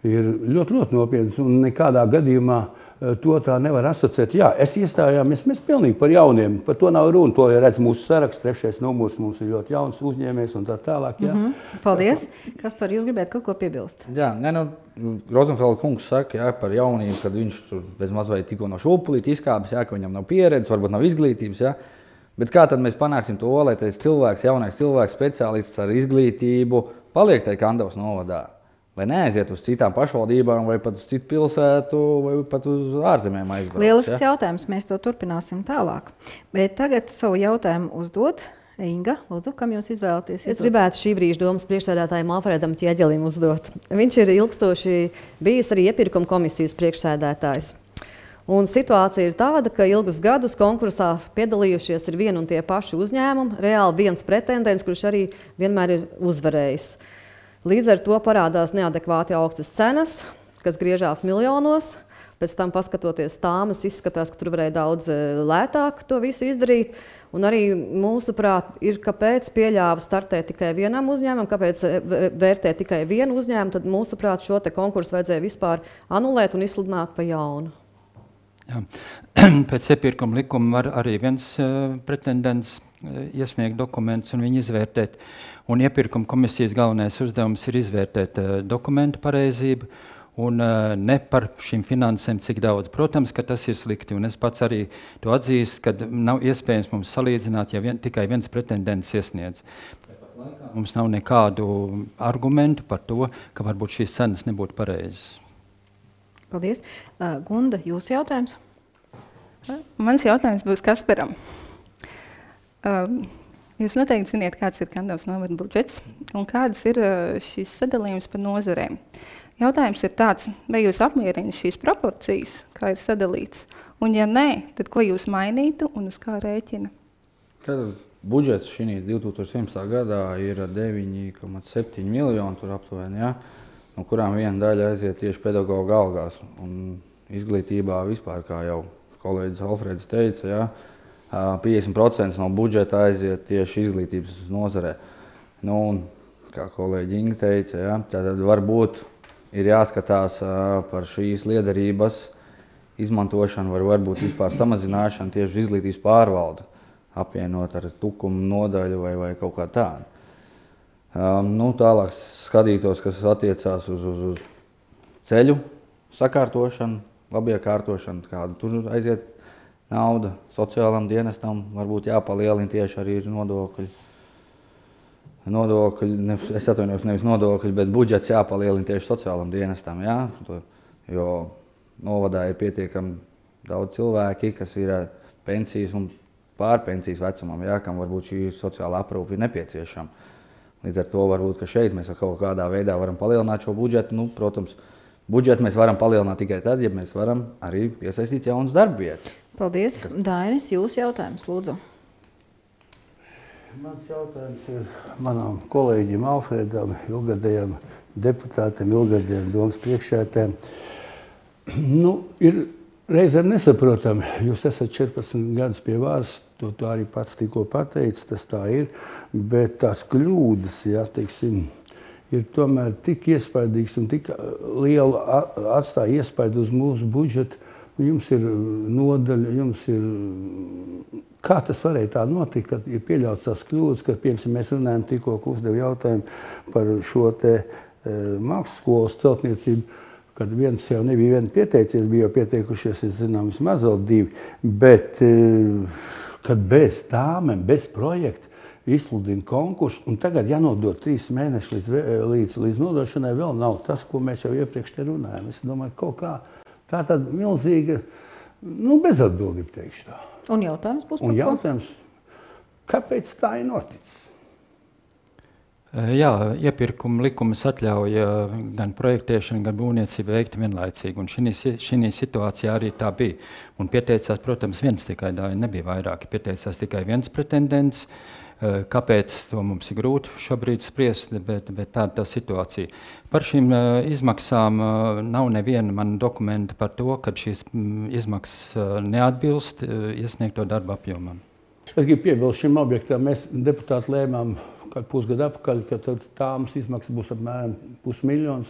ir ļoti, ļoti nopietns un nekādā gadījumā to tā nevar asociēt. Jā, mēs pilnīgi par jauniem, par to nav runa, to redz mūsu saraksts, 3. numurs, mums ir ļoti jauns uzņēmējs un tā tālāk. Jā. Paldies. Kaspar, jūs gribētu kaut ko piebilst? Jā, Rozenfelda kungs saka, jā, par jaunību, kad viņš tur bez maz vai tikko no šūpulīti izkāpis, jā, ka viņam nav pieredzes, varbūt nav izglītības, jā. Bet kā tad mēs panāksim to, lai tas cilvēks, jaunais cilvēks, speciālists ar izglītību paliek tajā Kandavas novadā? Lai neaiziet uz citām pašvaldībām vai pat uz citu pilsētu vai pat uz ārzemēm aizbraukt. Lielisks jautājums, mēs to turpināsim tālāk. Bet tagad savu jautājumu uzdod Inga. Lūdzu, kam jūs izvēlaties? Es gribētu šī brīža domas priekšsēdētājiem Alfredam Ķieģelim uzdot. Viņš ir ilgstoši bijis arī iepirkuma komisijas priekšsēdētājs. Un situācija ir tāda, ka ilgus gadus konkursā piedalījušies ir vien un tie paši uzņēmumi, reāli viens pretendents, kurš arī vienmēr ir uzvarējis. Līdz ar to parādās neadekvāti augstas cenas, kas griežās miljonos. Pēc tam, paskatoties tāmas, izskatās, ka tur varēja daudz lētāk to visu izdarīt. Un arī mūsuprāt ir, kāpēc pieļāva startēt tikai vienam uzņēmumam, kāpēc vērtēt tikai vienu uzņēmumu, tad mūsuprāt šo te konkursu vajadzēja vispār anulēt un izsludināt pa jaunu. Jā. Pēc iepirkuma likuma var arī viens pretendents iesniegt dokumentus un viņu izvērtēt. Un iepirkuma komisijas galvenais uzdevums ir izvērtēt dokumentu pareizību un ne par šīm finansēm cik daudz. Protams, ka tas ir slikti, un es pats arī to atzīstu, ka nav iespējams mums salīdzināt, ja tikai viens pretendents iesniedz. Mums nav nekādu argumentu par to, ka varbūt šīs cenas nebūtu pareizas. Paldies. Gunda, jūsu jautājums? Mans jautājums būs Kasparam. Jūs noteikti ziniet, kāds ir Kandavas novada budžets un kādas ir šīs sadalījums pa nozarēm. Jautājums ir tāds, vai jūs apmierina šīs proporcijas, kā ir sadalīts, un ja nē, tad ko jūs mainītu un uz kā rēķina? Tad budžets šī 2011. gadā ir 9,7 miljoni tur aptuveni, ja, no kurām viena daļa aiziet tieši pedagoga algās. Un izglītībā vispār, kā jau kolēģis Alfreds teica, ja, 50% no budžeta aiziet tieši izglītības nozarē. Nu, un, kā kolēģi Inga teica, ja, tad varbūt ir jāskatās par šīs liederības izmantošanu, varbūt vispār samazināšanu tieši izglītības pārvaldu, apvienot ar tukumu nodaļu vai kaut kā tādu. Nu, tālāk skatītos, kas attiecās uz ceļu sakārtošanu, labiekārtošanu, kādu tur aiziet nauda, sociālam dienestam varbūt jāpalielina tieši arī nodokļi. Es atvainojos, nevis nodokļi, bet budžets jāpalielina tieši sociālam dienestam, jā? Jo novadā ir pietiekami daudz cilvēki, kas ir pensijas un pārpensijas vecumam, jā, kam varbūt šī sociāla aprūpe ir nepieciešama. Līdz ar to varbūt, ka šeit mēs kaut kādā veidā varam palielināt šo budžetu. Nu, protams, budžetu mēs varam palielināt tikai tad, ja mēs varam arī piesaistīt jaunas darbvietas. Paldies. Dainis, jūsu jautājums, lūdzu. Mans jautājums ir manām kolēģiem Alfredam, ilgadējiem deputātiem, ilgadējiem domas priekšsēdētājiem. Nu, ir reizēm nesaprotami. Jūs esat 14 gadus pie varas, to arī pats tikko pateicis, tas tā ir, bet tās kļūdas, jā, teiksim, ir tomēr tik iespaidīgs un tik liela atstāja iespaidu uz mūsu budžetu. Jums ir nodaļa, jums ir... Kā tas varēja tā notikt, kad ir pieļauts tās kļūdas, kad, piemēram, mēs runājam tikko, uzdevu jautājumu par šo te mākslas skolas celtniecību, kad viens jau nebija vien pieteicies, bija jau pieteikušies, es zinām, vismaz vēl 2, bet kad bez tāmēm, bez projekta izsludina konkursu, un tagad jānodod 3 mēneši līdz nodošanai, vēl nav tas, ko mēs jau iepriekš te runājam. Es domāju, kaut kā tā tad milzīga, bezatbildība, teikšu tā. Un jautājums būs par ko? Un jautājums, kāpēc tā ir noticis? Jā, iepirkuma likumas atļauj gan projektēšanu, gan būvniecību veikt vienlaicīgi. Un šī situācijā arī tā bija. Un pieteicās, protams, viens tikai, nebija vairāki. Pieteicās tikai viens pretendents. Kāpēc to mums ir grūti šobrīd spriest, bet tāda tā situācija. Par šīm izmaksām nav neviena man dokumenta par to, ka šīs izmaksas neatbilst iesniegto darba apjomam. Es gribu piebilst šim objektam. Mēs deputāti lēmām kādu pusgadu apakaļ, ka tāmas izmaksas būs apmēram 500 000,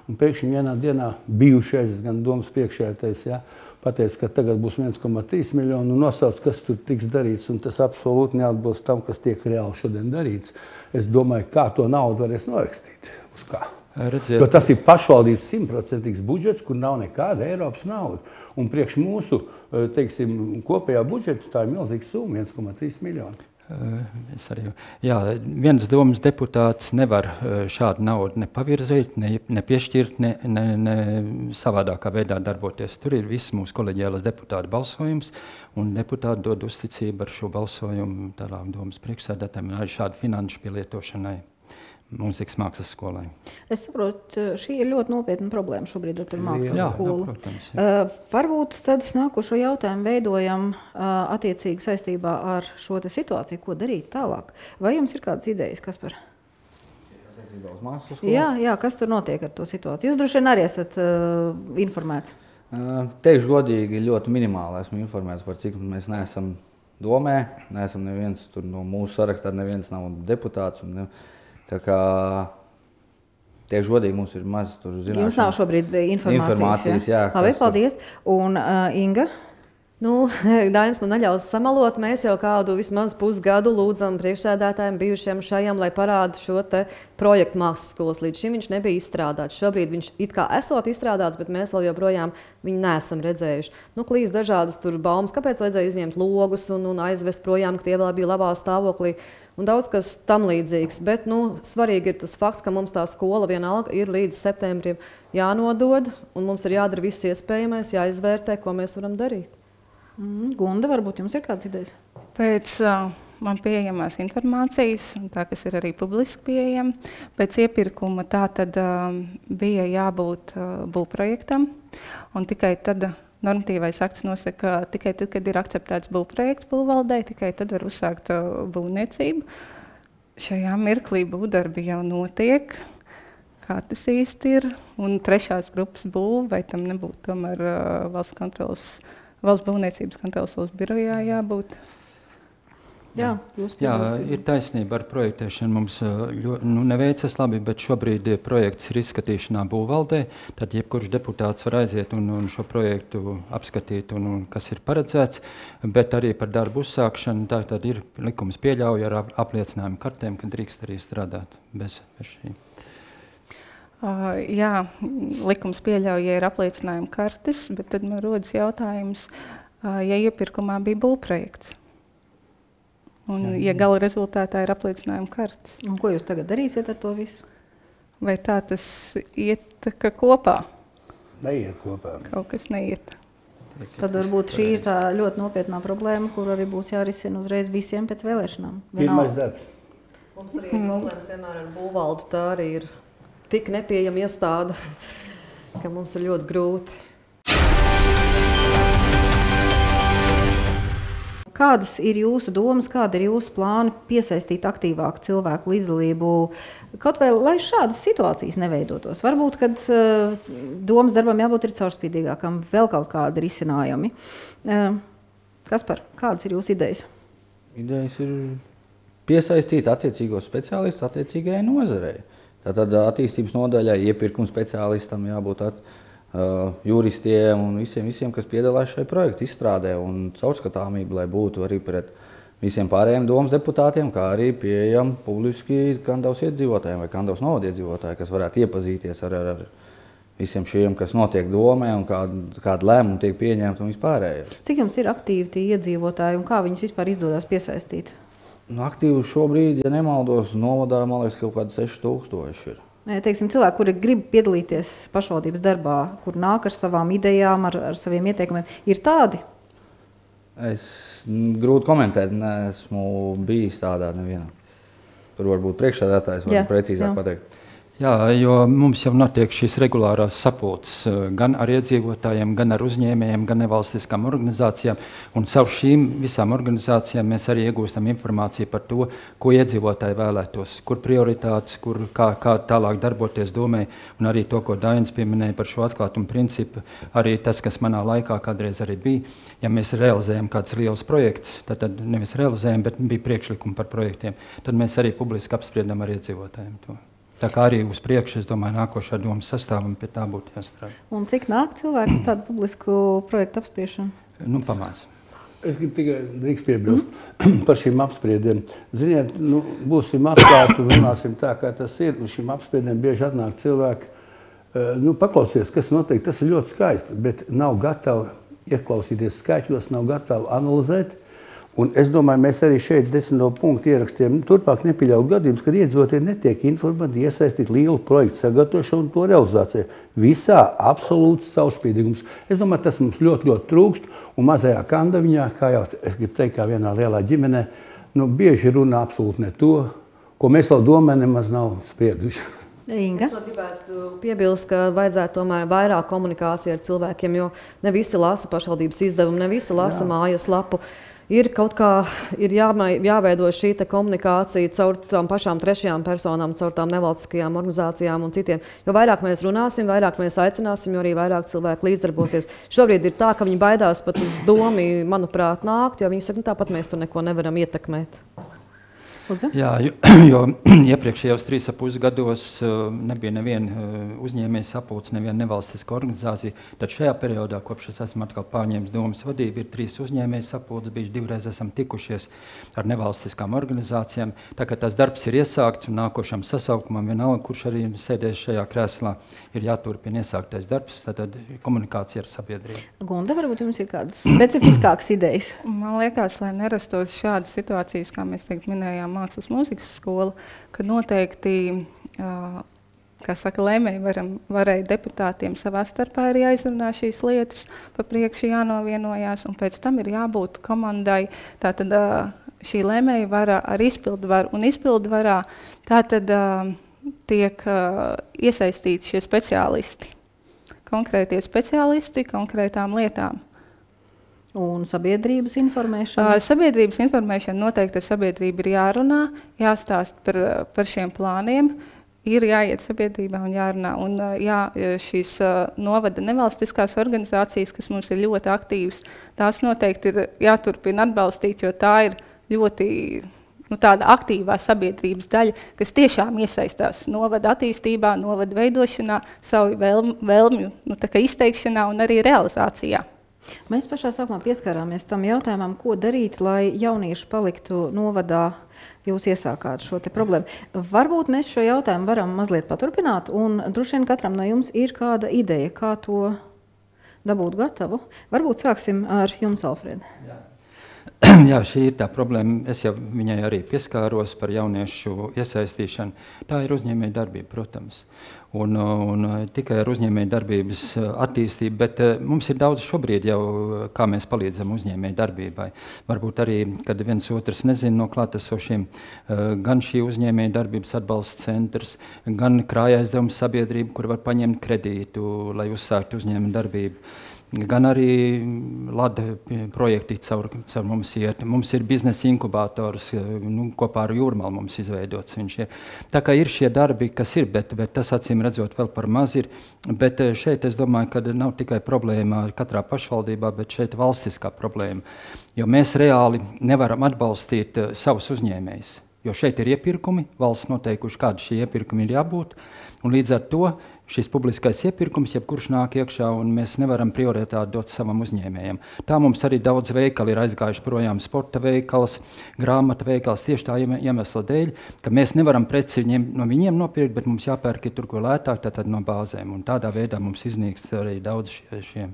un pēkšņi vienā dienā bijušais gan domas priekšsēdētājs, ja, pateica, ka tagad būs 1,3 miljoni un nosauc, kas tur tiks darīts, un tas absolūti neatbilst tam, kas tiek reāli šodien darīts. Es domāju, kā to naudu varēs norakstīt. Uz kā? Redziet, Jo tas ir pašvaldības 100% budžets, kur nav nekāda Eiropas nauda. Un priekš mūsu, teiksim, kopējā budžeta tā ir milzīga summa, 1,3 miljoni. Es arī, jā, viens domas deputāts nevar šādu naudu nepavirzīt, nepiešķirt, ne savādākā veidā darboties. Tur ir viss mūsu koleģiālais deputāta balsojums, un deputāti dod uzticību ar šo balsojumu tālāk domas priekšsēdētājiem un arī šādu finanšu pielietošanai mūzikas mākslas skolai. Es saprotu, šī ir ļoti nopietna problēma šobrīd ar mākslas skolu. Protams, Varbūt tad nākošo jautājumu veidojam attiecīgi saistībā ar šo te situāciju, ko darīt tālāk. Vai jums ir kādas idejas, Kaspar? Attiecībā uz mākslas skolu? Jā, kas tur notiek ar to situāciju? Jūs droši vien arī esat informēts. Teikšu godīgi, ļoti minimāli esmu informēts par cik mēs neesam domē, neesam neviens tur no mūsu sarakstā, neviens nav deputāts. Tā kā, teikšu godīgi, mums ir maz tur zināšanas. Jums nav šobrīd informācijas, jā. Labi, paldies. Un Inga? Nu, Dainis man neļaus samalot. Mēs jau kādu vismaz pusgadu lūdzam priekšsēdētājiem bijušiem šajam, lai parāda šo te projektu mākslas skolas. Līdz šim viņš nebija izstrādāts. Šobrīd viņš it kā esot izstrādāts, bet mēs vēl joprojām viņu neesam redzējuši. Nu, klīst dažādas tur baumas, kāpēc vajadzēja izņemt logus un aizvest projām, ka tie vēl bija labā stāvoklī. Un daudz kas tam līdzīgs. Bet svarīgi ir tas fakts, ka mums tā skola vienalga ir līdz septembrim jānodod, un mums ir jādara viss iespējamais, jāizvērtē, ko mēs varam darīt. Gunda, varbūt jums ir kādas idejas? Pēc man pieejamās informācijas, tā kas ir arī publiski pieejama, pēc iepirkuma tā tad bija jābūt būvprojektam, un tikai tad normatīvais akts nosaka, ka tikai tad, kad ir akceptēts būvprojekts būvvaldē, tikai tad var uzsākt būvniecību. Šajā mirklī būvdarbi jau notiek, kā tas īsti ir, un trešās grupas būv, vai tam nebūtu tomēr valsts būvniecības kontroles valsts birojā jābūt. Jā, ir taisnība ar projektēšanu. Mums neveicas labi, bet šobrīd projekts ir izskatīšanā būvvaldē. Tad jebkurš deputāts var aiziet un šo projektu apskatīt, un kas ir paredzēts. Bet arī par darbu uzsākšanu tad ir likums pieļauj ar apliecinājumu kartēm, ka drīkst arī strādāt bez šīm. Jā, likums pieļauj, ja ir apliecinājuma kartes, bet tad man rodas jautājums, ja iepirkumā bija būvprojekts. Un, ja gala rezultātā ir apliecinājuma kartes. Un ko jūs tagad darīsiet ar to visu? Vai tā tas iet kopā? Neiet kopā. Kaut kas neiet. Tad varbūt šī ir tā ļoti nopietnā problēma, kur arī būs jārisina uzreiz visiem pēc vēlēšanām. Pirmais darbs. Mums arī ir problēmas vienmēr ar būvvaldu. Tā arī ir tik nepieejama iestāde, ka mums ir ļoti grūti. Kādas ir jūsu domas, kāda ir jūsu plāni piesaistīt aktīvāku cilvēku līdzdalību, kaut vai lai šādas situācijas neveidotos? Varbūt, kad domas darbam jābūt ir caurspīdīgākam, vēl kaut kādi risinājumi. Kaspar, kādas ir jūsu idejas? Idejas ir piesaistīt attiecīgos speciālistus attiecīgajai nozarei. Tātad attīstības nodaļai, iepirkuma speciālistam jābūt juristiem un visiem, kas piedalās šajā projekta izstrādē, un caurskatāmība, lai būtu arī pret visiem pārējiem domas deputātiem, kā arī pieejam publiski Kandavas iedzīvotājiem vai Kandavas novada iedzīvotājiem, kas varētu iepazīties ar visiem šiem, kas notiek domē un kāda lēmuma tiek pieņemta un vispārējais. Cik jums ir aktīvi tie iedzīvotāji un kā viņus vispār izdodas piesaistīt? Aktīvi šobrīd, ja nemaldos, novadā, man liekas, kaut kādi 6000 ir. Teiksim, cilvēki, kuri grib piedalīties pašvaldības darbā, kur nāk ar savām idejām, ar saviem ieteikumiem, ir tādi? Es grūti komentēt, neesmu bijis tādā nevienā. Tur varbūt priekšsēdētājs var precīzāk pateikt. Jā, jo mums jau notiek šīs regulārās sapulces gan ar iedzīvotājiem, gan ar uzņēmējiem, gan nevalstiskām organizācijām. Un caur šīm visām organizācijām mēs arī iegūstam informāciju par to, ko iedzīvotāji vēlētos, kur prioritātes, kā tālāk darboties domē, un arī to, ko Dainis pieminēja par šo atklātumu principu, arī tas, kas manā laikā kādreiz arī bija. Ja mēs realizējam kāds liels projekts, tad nevis realizējam, bet bija priekšlikumi par projektiem, tad mēs arī publiski apspriedam ar iedzīvotājiem to. Tā kā arī uz priekšu, es domāju, nākošā domas sastāvam pie tā būtu jāstrādā. Un cik nāk cilvēku uz tādu publisku projektu apspriešanu? Nu, pamāc. Es gribu tikai drīkst piebilst par šīm apspriedēm. Ziniet, būsim atklāti un runāsim tā, kā tas ir. Un šīm apspriedēm bieži atnāk cilvēki, paklausies, kas notiek, tas ir ļoti skaisti, bet nav gatavi ieklausīties skaitļos, nav gatavi analizēt. Un es domāju, mēs arī šeit 10. punktu ierakstījām. Turpāk nepieļaut gadījumus, kad iedzīvotāji netiek informēti, iesaistīti lielu projektu sagatavošanu un to realizāciju. Visā absolūts caurspīdīgums. Es domāju, tas mums ļoti, ļoti trūkst. Un mazajā Kandaviņā, kā jau es gribu teikt, kā vienā lielā ģimenē, bieži runā absolūti ne to, ko mēs vēl domājam, nemaz nav sprieduši. Inga? Es gribētu piebilst, ka vajadzētu tomēr vairāk komunikācija ar cilvēkiem, jo ne visi lasa pašvaldības izdevumu, ne visi lasa mājas lapu. Ir kaut kā jāveido šī komunikācija caur tām pašām trešajām personām, caur tām nevalstiskajām organizācijām un citiem. Jo vairāk mēs runāsim, vairāk mēs aicināsim, jo arī vairāk cilvēku līdzdarbosies. Šobrīd ir tā, ka viņi baidās pat uz domu, manuprāt, nākt, jo viņi saka, tāpat mēs tur neko nevaram ietekmēt. Lūdzu? Jā, jo iepriekšējos 3,5 gados nebija neviena uzņēmēja sapulce, neviena nevalstiska organizācija. Tad šajā periodā, kopš es esmu atkal pārņēmis domas vadību, ir 3 uzņēmēja sapulces, bijuši 2 reizes esam tikušies ar nevalstiskām organizācijām. Tā kā tas darbs ir iesākts un nākošam sasaukumam vienalga, kurš arī sēdēs šajā krēslā, ir jāturpina iesāktais darbs, tad komunikācija ar sabiedrību. Gunda, varbūt jums ir kādas specifiskākas idejas? Man liekas, lai nerastos šādas situācijas, kā mēs teikt minējām, mākslas mūzikas skola, ka noteikti, kā saka, lēmēji varēja deputātiem savā starpā arī jāizrunā šīs lietas, pa priekšu jānovienojās, un pēc tam ir jābūt komandai. Tātad šī lēmēja vara ar izpildvaru, un izpildvarā tātad tiek iesaistīti šie speciālisti, konkrētie speciālisti konkrētām lietām. Un sabiedrības informēšana? Sabiedrības informēšana noteikti ar sabiedrību ir jārunā, jāstāst par šiem plāniem, ir jāiet sabiedrībā un jārunā. Un šīs novada nevalstiskās organizācijas, kas mums ir ļoti aktīvas, tās noteikti ir jāturpina atbalstīt, jo tā ir ļoti tāda aktīvā sabiedrības daļa, kas tiešām iesaistās novada attīstībā, novada veidošanā, savu vēlmju izteikšanā un arī realizācijā. Mēs pašā sākumā pieskārāmies tam jautājumam, ko darīt, lai jaunieši paliktu novadā. Jūs iesākāt šo problēmu. Varbūt mēs šo jautājumu varam mazliet paturpināt, un droši vien katram no jums ir kāda ideja, kā to dabūt gatavu. Varbūt sāksim ar jums, Alfred. Jā, šī ir tā problēma. Es jau viņai arī pieskāros par jauniešu iesaistīšanu. Tā ir uzņēmēja darbība, protams. Un tikai ar uzņēmēja darbības attīstību, bet mums ir daudz šobrīd jau, kā mēs palīdzam uzņēmēja darbībai. Varbūt arī, kad viens otrs nezina no klātesošiem, gan šī uzņēmēja darbības atbalsta centrs, gan krājaizdevums sabiedrība, kur var paņemt kredītu, lai uzsāktu uzņēmēja darbību. Gan arī LAD projekti caur mums iet. Mums ir biznesa inkubators, kopā ar Jūrmalu mums izveidots viņš ir. Tā kā ir šie darbi, kas ir, bet tas acīm redzot vēl par maz ir. Bet šeit es domāju, ka nav tikai problēma katrā pašvaldībā, bet šeit valstiskā problēma. Jo mēs reāli nevaram atbalstīt savus uzņēmējus. Jo šeit ir iepirkumi, valsts noteikuši, kādi šie iepirkumi ir jābūt. Un līdz ar to šis publiskais iepirkums, jebkurš nāk iekšā, un mēs nevaram prioritāti dot savam uzņēmējam. Tā mums arī daudz veikali ir aizgājuši projām, sporta veikals, grāmata veikals, tieši tā iemesla dēļ, ka mēs nevaram preci no viņiem nopirkt, bet mums jāpērk tur, ko lētāk, tātad no bāzēm. Un tādā veidā mums iznīkst arī daudz šie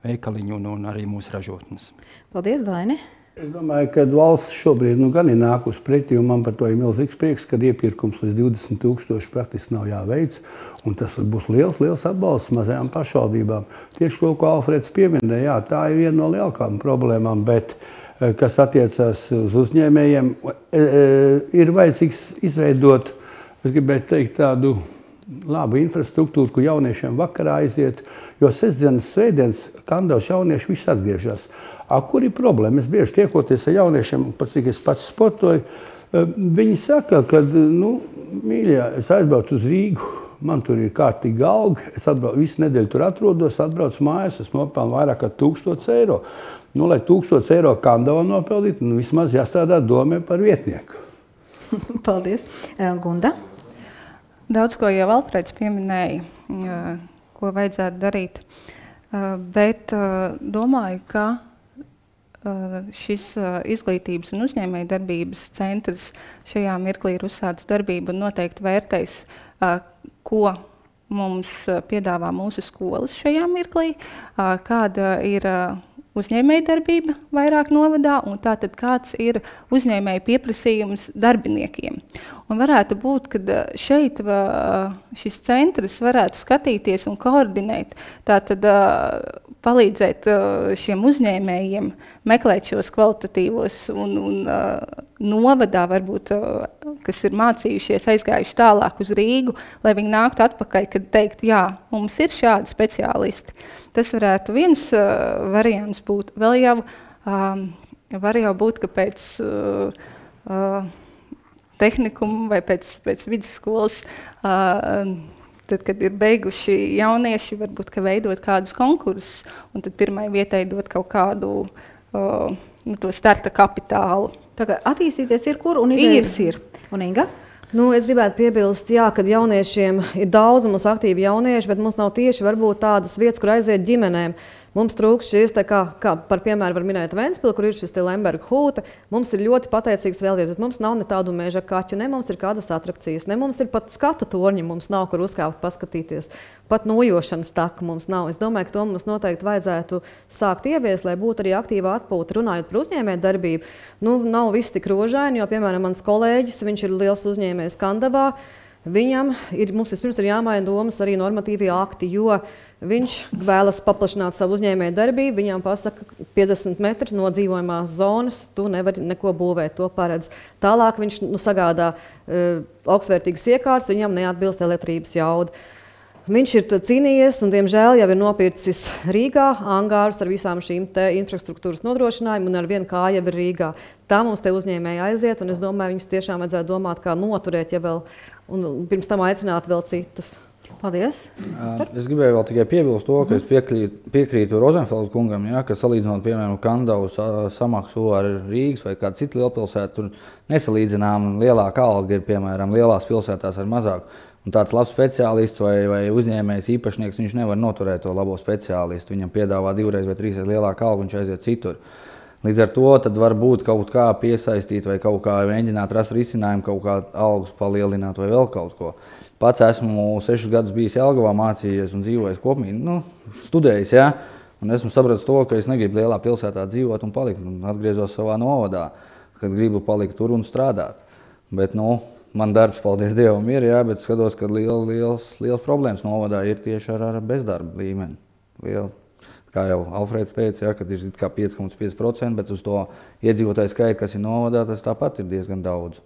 veikaliņi un arī mūsu ražotnes. Paldies, Daini! Es domāju, ka valsts šobrīd gan ir nākusi pretī, un man par to ir milzīgs prieks, ka iepirkums līdz 20,000 praktiski nav jāveic, un tas būs liels atbalsts mazajām pašvaldībām. Tieši to, ko Alfreds pieminēja, jā, tā ir viena no lielākām problēmām, bet kas attiecās uz uzņēmējiem, ir vajadzīgs izveidot, es gribētu teikt, tādu labu infrastruktūru, kur jauniešiem vakarā aiziet, jo sestdienas, svētdienas Kandavas jaunieši viss atgriežas. Kur ir problēma? Es bieži tiekoties ar jauniešiem, pat cik es pats sportoju, viņi saka, ka, mīļie, es aizbraucu uz Rīgu, man tur ir kārtīgi alga, es visu nedēļu tur atrodos, atbraucu mājās, es nopelnu vairāk kā 1000 eiro. Lai 1000 eiro Kandavā nopelnītu, vismaz jāstrādā domē par vietnieku. Paldies. Gunda? Daudz ko jau Alfreds pieminēja, ko vajadzētu darīt, bet domāju, ka šis izglītības un uzņēmēja darbības centrs šajā mirklī ir uzsācis darbību un noteikti vērtēs, ko mums piedāvā mūsu skolas šajā mirklī, kāda ir uzņēmēja darbība vairāk novadā un tātad kāds ir uzņēmēja pieprasījums darbiniekiem. Un varētu būt, ka šeit šis centrs varētu skatīties un koordinēt, tātad palīdzēt šiem uzņēmējiem meklēt šos kvalitatīvos un novadā varbūt, kas ir mācījušies, aizgājuši tālāk uz Rīgu, lai viņi nāktu atpakaļ, kad teikt, jā, mums ir šādi speciālisti. Tas varētu viens variants būt. Vēl jau var jau būt, ka pēc tehnikumu vai pēc vidusskolas, tad, kad ir beiguši jaunieši, varbūt, ka veidot kādus konkursus, un tad pirmai vietai dot kaut kādu to starta kapitālu. Tā kā attīstīties ir kur un idejas ir. Un Inga? Es gribētu piebilst, jā, ka jauniešiem ir daudz, mums aktīvi jaunieši, bet mums nav tieši varbūt tādas vietas, kur aiziet ģimenēm. Mums trūkst šīs, kā par piemēru var minēt Ventspili, kur ir šis Lemberga hūta. Mums ir ļoti pateicīgs vēl vietas, bet mums nav ne tādu meža kaķu, ne mums ir kādas atrakcijas, ne mums ir pat skatu torņi, mums nav, kur uzkāpt paskatīties. Pat nojošanas taka mums nav. Es domāju, ka to mums noteikti vajadzētu sākt ieviest, lai būtu arī aktīva atpūta. Runājot par uzņēmēju darbību, nav viss tik rožaini, jo, piemēram, mans kolēģis, viņš ir liels uzņēmējs Kandavā. Mums vispirms ir jāmaina domas arī normatīvie akti, jo viņš vēlas paplašināt savu uzņēmēju darbību. Viņam pasaka 50 metri no dzīvojamās zonas, tu nevari neko būvēt, to paredz. Tālāk viņš sagādā augstvērtīgas iekārtas, viņam neatbilst elektrības jauda. Viņš ir cīnījies un, diemžēl, jau ir nopircis Rīgā angārus ar visām šīm infrastruktūras nodrošinājumu un ar vienu kāju jau ir Rīgā. Tā mums te uzņēmēji aiziet, un es domāju, viņus tiešām vajadzētu domāt, kā noturēt, ja vēl, un pirms tam aicināt vēl citus. Paldies. Es gribēju vēl tikai piebilst to, ka es piekrītu Rozenfelda kungam, ja, ka salīdzinot, piemēram, Kandavas samaksu ar Rīgas vai kādu citu lielpilsētu, tur nesalīdzinām lielāka alga ir, piemēram, lielās pilsētās ar mazāku. Un tāds labs speciālists vai uzņēmējs īpašnieks, viņš nevar noturēt to labo speciālistu. Viņam piedāvā 2 vai 3 lielāku algu, viņš aiziet citur. Līdz ar to tad var būt kaut kā piesaistīt vai kaut kā mēģināt rast risinājumu, kaut kā algus palielināt vai vēl kaut ko. Pats esmu 6 gadus bijis Jelgavā, mācījies un dzīvojis kopmīgi, studējis, ja? Un esmu sapratis to, ka es negribu lielā pilsētā dzīvot un palikt. Un atgriezos savā novadā, kad gribu palikt tur un strādāt. Bet, man darbs, paldies Dievam, ir, jā, bet skatos, ka liels problēmas novadā ir tieši ar bezdarba līmeni. Kā jau Alfreds teica, jā, kad ir kā 5,5%, bet uz to iedzīvotāju skaitu, kas ir novadā, tas tāpat ir diezgan daudz.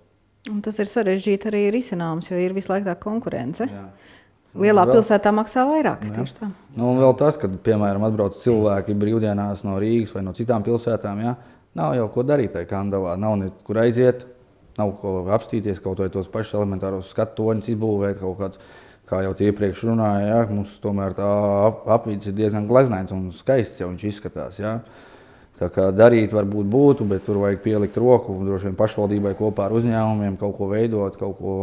Un tas ir sarežģīti arī risināms, jo ir visu laiku tā konkurence. Jā. Lielā pilsētā maksā vairāk, tieši tā. Un vēl tas, kad, piemēram, atbrauc cilvēki brīvdienās no Rīgas vai no citām pilsētām, jā, nav jau ko darīt tajā Kandavā, nav nekur aiziet. Nav ko apstīties, kaut vai tos pašus elementāros skatoņus izbūvēt, kaut kāds, kā jau iepriekš runāja, jā, mums tomēr tā apvidus ir diezgan gleznains un skaists jau viņš izskatās, jā. Tā kā darīt varbūt būtu, bet tur vajag pielikt roku, droši vien pašvaldībai kopā ar uzņēmumiem kaut ko veidot, kaut ko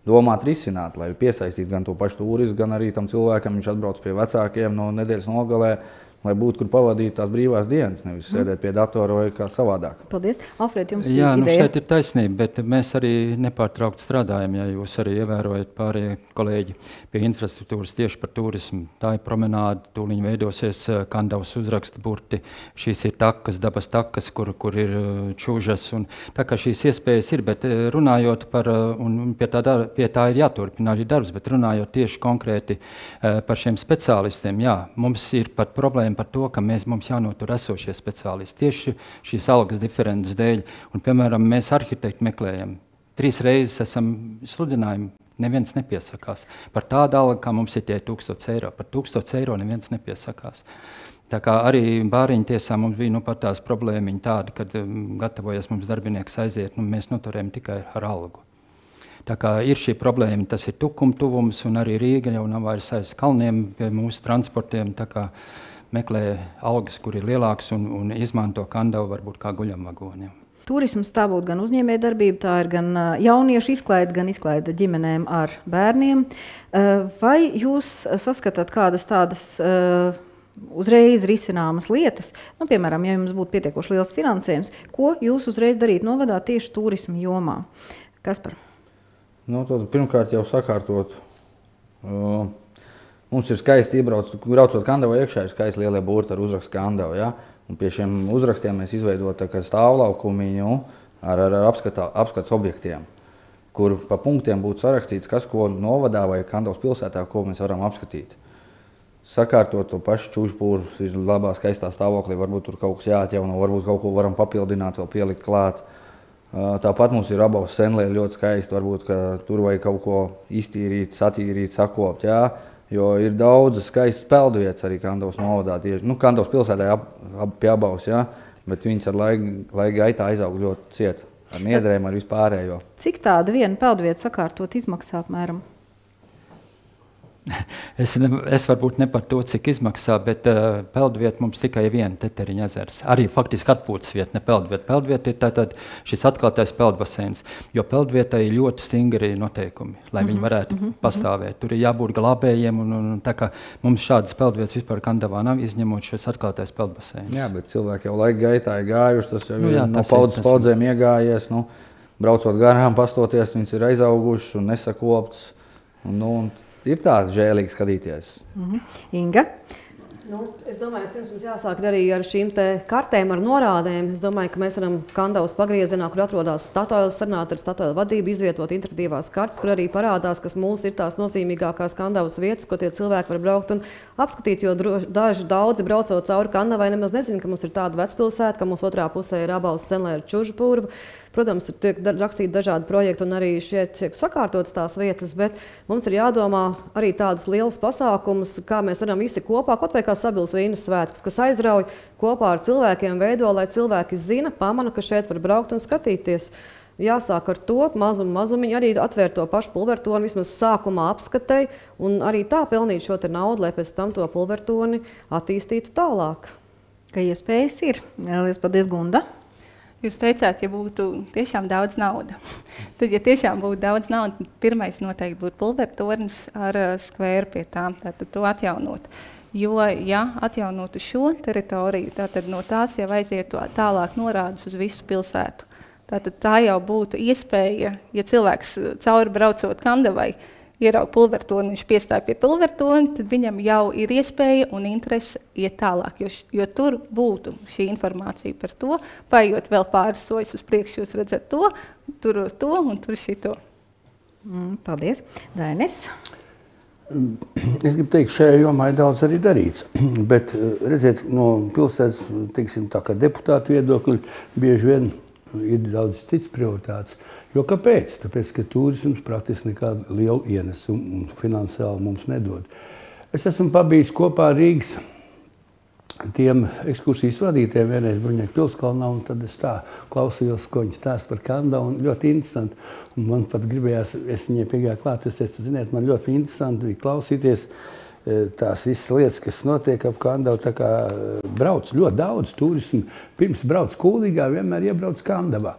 domāt, risināt, lai piesaistītu gan to pašu turismu, gan arī tam cilvēkam, viņš atbrauc pie vecākiem no nedēļas nogalē, lai būtu, kur pavadīt tās brīvās dienas, nevis sēdēt pie datora vai kā savādāk. Paldies. Alfred, jums bija ideja? Jā, šeit ir taisnība, bet mēs arī nepārtraukti strādājam, ja jūs arī ievērojat pārējie kolēģi pie infrastruktūras tieši par turismu. Tā ir promenāde, tūliņ veidosies Kandavas uzraksta burti, šīs ir takas, dabas takas, kur ir čūžas, un tā kā šīs iespējas ir, bet runājot par, un pie tā ir jāturpina arī darbs, bet runājot tieši konkrēti par šiem speciālistiem, jā, mums ir pat problēma par to, ka mums jānotur esošie speciālisti tieši šīs algas diferences dēļ. Un, piemēram, mēs arhitekti meklējam. 3 reizes esam sludinājumi, neviens nepiesakās. Par tādu algu, kā mums ir tie 1000 eiro. Par 1000 eiro neviens nepiesakās. Tā kā arī Bāriņu tiesā mums bija pat tās problēmiņi tādi, kad gatavojas mums darbinieks aiziet, mēs noturējam tikai ar algu. Tā kā ir šī problēma, tas ir tuvums, un arī Rīga jau nav vairs aiz kalniem pie mūsu transportiem, tā kā meklē algas, kur ir lielāks un izmanto Kandavu varbūt kā guļamvagoni. turisms tā būtu gan uzņēmējdarbība, tā ir gan jauniešu izklaide, gan izklaide ģimenēm ar bērniem. Vai jūs saskatāt kādas tādas uzreiz risināmas lietas, nu, piemēram, ja jums būtu pietiekoši liels finansējums, ko jūs uzreiz darīt novadā tieši turisma jomā? Kaspar? Nu, pirmkārt jau sakārtot. Mums ir skaisti braucot Kandavā iekšā, ir skaisti lielie burti ar uzrakstu Kandava. Ja? Un pie šiem uzrakstiem mēs izveidot stāvlaukumiņu ar apskats objektiem, kur pa punktiem būtu sarakstīts, kas ko novadā vai Kandavas pilsētā, ko mēs varam apskatīt. Sakārtot to pašu čūžpūru, ir labā, skaistā stāvoklī, varbūt tur kaut kas jāatjauno, varbūt kaut ko varam papildināt, vēl pielikt klāt. Tāpat mums ir Rabavas senlē ļoti skaisti, varbūt, ka tur vajag kaut ko iztīrīt, satīrīt, sakopt, jā, jo ir daudz skaistas peldvietas arī Kandavas novadā, tieši, Kandavas pilsētā pie Abavas, jā, bet viņas ar laika gaitā aizaug ļoti ciet, ar niedrēm, ar vispārējo. Cik tāda viena peldvieta sakārtot izmaksā apmēram? Es varbūt ne par to, cik izmaksā, bet peldvieta mums tikai viena Teteriņa ezers. Arī faktiski atpūtas vieta, ne peldvieta. Peldvieta ir tātad šis atklātais peldbaseins, jo peldvietai ir ļoti stingri noteikumi, lai viņi varētu pastāvēt. Tur ir jābūt glābējiem, un tā kā mums šādas peldvietas vispār Kandavā nav, izņemot šis atklātais peldbaseins. Jā, bet cilvēki jau laika gaitā ir gājuši, tas jau ir no paudzēm iegājies, braucot garām, pastoties, viņas ir aizaugušas un nesakoptas. Ir tā žēlīgi skatīties. Inga? Es domāju, pirms mums jāsāk arī ar šīm kartēm, ar norādēm. Es domāju, ka mēs varam Kandavas pagriezienā, kur atrodas Statoil, sarunāt ar Statoil vadību, izvietot interaktīvās kartes, kur arī parādās, kas mūsu ir tās nozīmīgākās Kandavas vietas, ko tie cilvēki var braukt un apskatīt, jo daudzi braucot cauri Kandavai nemaz nezina, ka mums ir tāda vecpilsēta, ka mums otrā pusē ir Rabavas senlē ar Čužupurvu. Protams, ir tiek rakstīti dažādi projekti un arī šeit tiek sakārtotas tās vietas, bet mums ir jādomā arī tādus lielus pasākumus, kā mēs varam visi kopā, kaut vai kā Sabils Vīnas svētkus, kas aizrauj kopā ar cilvēkiem veido, lai cilvēki zina, pamana, ka šeit var braukt un skatīties. Jāsāk ar to mazumiņu, arī atvērt to pašu pulvertoni, vismaz sākumā apskatēji, un arī tā pelnīt šo naudu, lai pēc tam to pulvertoni attīstītu tālāk. Ka iespējas ir. Liels paldies, Gunda. Jūs teicāt, ja būtu tiešām daudz nauda. Tad, ja tiešām būtu daudz nauda, pirmais noteikti būtu pulvertornis ar skvēru pie tām, tātad to atjaunot. Jo, ja atjaunotu šo teritoriju, tātad no tās jau aizietu tālāk norādes uz visu pilsētu. Tātad tā jau būtu iespēja, ja cilvēks cauri braucot Kandavai, ieraug pulvertoni, viņš piestāja pie pulvertoni, tad viņam jau ir iespēja un interese iet tālāk, jo tur būtu šī informācija par to, paiet vēl pāris soļus uz priekšu, jūs redzat to un tur šito. Paldies. Dainis? Es gribu teikt, šajā jomā ir daudz arī darīts, bet redziet, no pilsētas, teiksim, tā kā deputātu viedokļi bieži vien ir daudz cits prioritāts. Jo kāpēc? Tāpēc, ka turisms praktiski nekādu lielu ienesumu un finansiāli mums nedod. Es esmu pabijis kopā ar Rīgas tiem ekskursijas vadītājiem vienreiz Bruņēku Pilskalnā, un tad es tā klausījos, ko viņi stāsta par Kandavu, un ļoti interesanti. Un man pat gribējās, es viņai piegāju klāt, es teicu, ziniet, man ļoti interesanti bija klausīties tās visas lietas, kas notiek ap Kandavu, tā kā brauc ļoti daudz turismu. Pirms brauc Kuldīgā, vienmēr iebrauc Kandavā.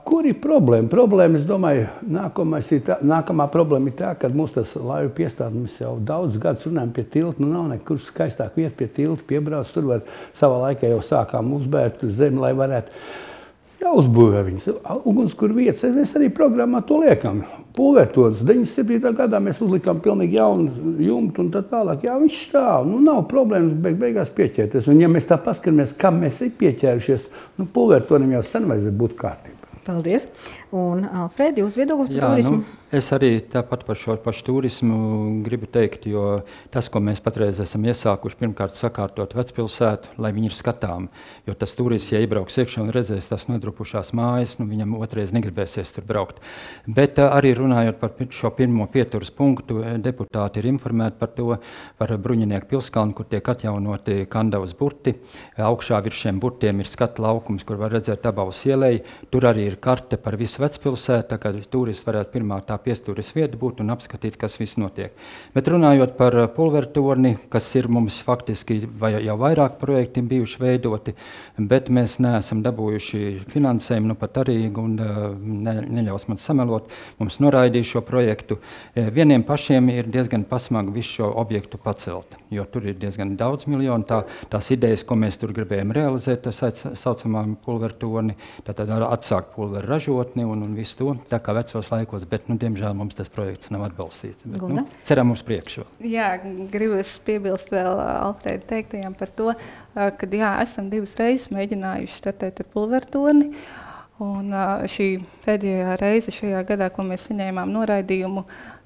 Kur ir problēma? Problēma, es domāju, nākamā problēma ir tā, ka mums tas laivu piestādi, mēs jau daudz gadus runājam pie tilta, nav nekur skaistāk vieta pie tilta, piebrauc, tur var savā laikā jau sākām uzbērt zemi, lai varētu jāuzbūvē viņas. Ugunskura vietas, mēs arī programmā to liekam. Pulvertornis, 97. gadā mēs uzlikām pilnīgi jaunu jumtu un tā tālāk. Jā, viņš stāv, nav problēmas beigās pieķērties. Un ja mēs tā paskatāmies, kam mēs ir pieķērušies, pulvertornim jau sen vajadzētu būt kārtībā. Paldies. Un Alfred, jūs viedoklis par turismu? Es arī tāpat par šo pašu turismu gribu teikt, jo tas, ko mēs patreiz esam iesākuši, pirmkārt sakārtot vecpilsētu, lai viņi ir skatām. Jo tas turists, ja iebrauks iekšā un redzēs tās nodrupušās mājas, viņam otrais negribēsies tur braukt. Bet arī runājot par šo pirmo pieturas punktu, deputāti ir informēti par to, par Bruņinieku Pilskalnu, kur tiek atjaunoti Kandavas burti. Augšā virs šiem burtiem ir skata laukums, kur var redzēt Abavas ielai. Tur arī ir karte par visu vecpilsētu, tā kā turisti varētu pirmā tā piestūres vieta būt un apskatīt, kas viss notiek. Bet runājot par pulvertorni, kas ir mums faktiski jau vairāk projekti bijuši veidoti, bet mēs neesam dabūjuši finansējumu, nu pat arī, un neļaus man samelot, mums noraidīja šo projektu. Vieniem pašiem ir diezgan pasmagi visu šo objektu pacelt, jo tur ir diezgan daudz miljonu. Tās idejas, ko mēs tur gribējām realizēt, tas saucamā pulvertorni, tātad atsākt pulveru ražotni un visu to, tā kā vecos laikos, bet, nu, diemžēl mums tas projekts nav atbalstīts. Bet, nu, ceram uz priekšu. Jā, gribu piebilst vēl Alfrēda teiktajām par to, kad jā, esam 2 reizes mēģinājuši startēt ar pulvertorni, un šī pēdējā reize šajā gadā, ko mēs saņēmām noraidījumu,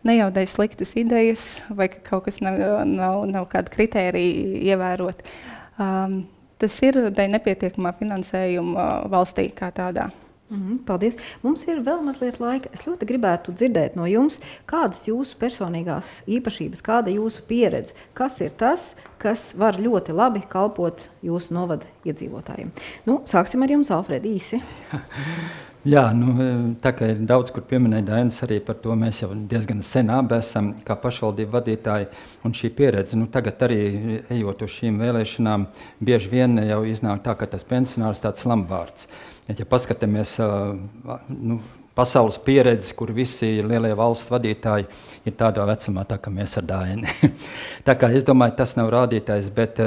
ne jau dēļ sliktas idejas, vai ka kaut kas nav kāda kritērija ievērot. Tas ir dēļ nepietiekamā finansējuma valstī kā tādā. Paldies. Mums ir vēl mazliet laika. Es ļoti gribētu dzirdēt no jums, kādas jūsu personīgās īpašības, kāda jūsu pieredze, kas ir tas, kas var ļoti labi kalpot jūsu novada iedzīvotājiem. Nu, sāksim ar jums, Alfred, īsi. Jā, nu, tā kā ir daudz, kur pieminēja Dainis, arī par to mēs jau diezgan sen abi esam kā pašvaldību vadītāji, un šī pieredze, nu, tagad arī ejot uz šīm vēlēšanām, bieži vien jau iznāk tā, ka tas pensionārs tāds lambvārds. Ja paskatāmies pasaules pieredzi, kur visi lielie valsts vadītāji ir tādā vecumā, tā kā mēs ar Daini. Tā kā es domāju, tas nav rādītājs, bet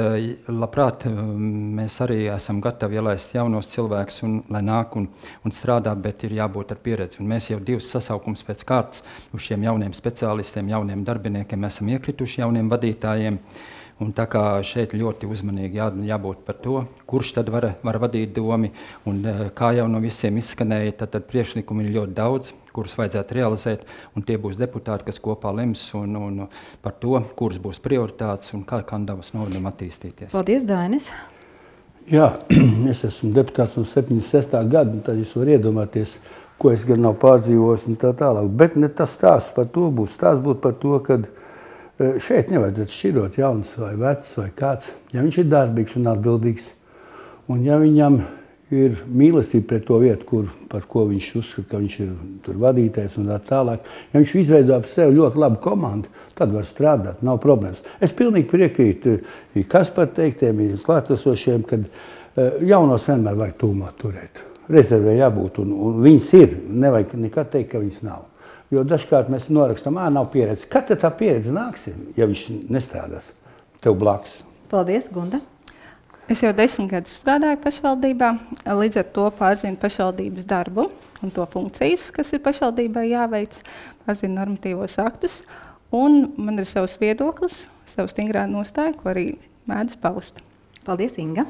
labprāt mēs arī esam gatavi ielaist jaunos cilvēkus, lai nāk un strādā, bet ir jābūt ar pieredzi. Un mēs jau 2 sasaukums pēc kārtas uz šiem jauniem speciālistiem, jauniem darbiniekiem esam iekrituši jauniem vadītājiem. Un tā kā šeit ļoti uzmanīgi jābūt par to, kurš tad var vadīt domi, un kā jau no visiem izskanēja, tad priekšlikumi ir ļoti daudz, kurus vajadzētu realizēt, un tie būs deputāti, kas kopā lems un par to, kuras būs prioritātes un kā Kandavas novadam attīstīties. Paldies, Dainis. Jā, es esmu deputāts no 76. gada, un tad jūs var iedomāties, ko es gan nav pārdzīvojis un tā tālāk. Bet ne tas stāsts par to būs. Stāsts būtu par to, kad šeit nevajadzētu šķirot jauns vai vecs vai kāds. Ja viņš ir darbīgs un atbildīgs, un ja viņam ir mīlestība pret to vietu, par ko viņš uzskata, ka viņš ir tur vadītājs un tā tālāk, ja viņš izveido ap sevi ļoti labu komandu, tad var strādāt, nav problēmas. Es pilnīgi piekrītu Kaspar teiktiem, klātesošiem, kad jaunos vienmēr vajag tūmā turēt. Rezervē jābūt, un viņas ir, nevajag nekad teikt, ka viņas nav. Jo dažkārt mēs norakstam, nav pieredze. Kad tā pieredze nāks, ja viņš nestrādās tev blakus? Paldies, Gunda. Es jau 10 gadus strādāju pašvaldībā, līdz ar to pārzinu pašvaldības darbu un to funkcijas, kas ir pašvaldībai jāveic, pārzinu normatīvos aktus, un man ir savs viedoklis, savu stingrā nostāju, ko arī mēdz paust. Paldies, Inga.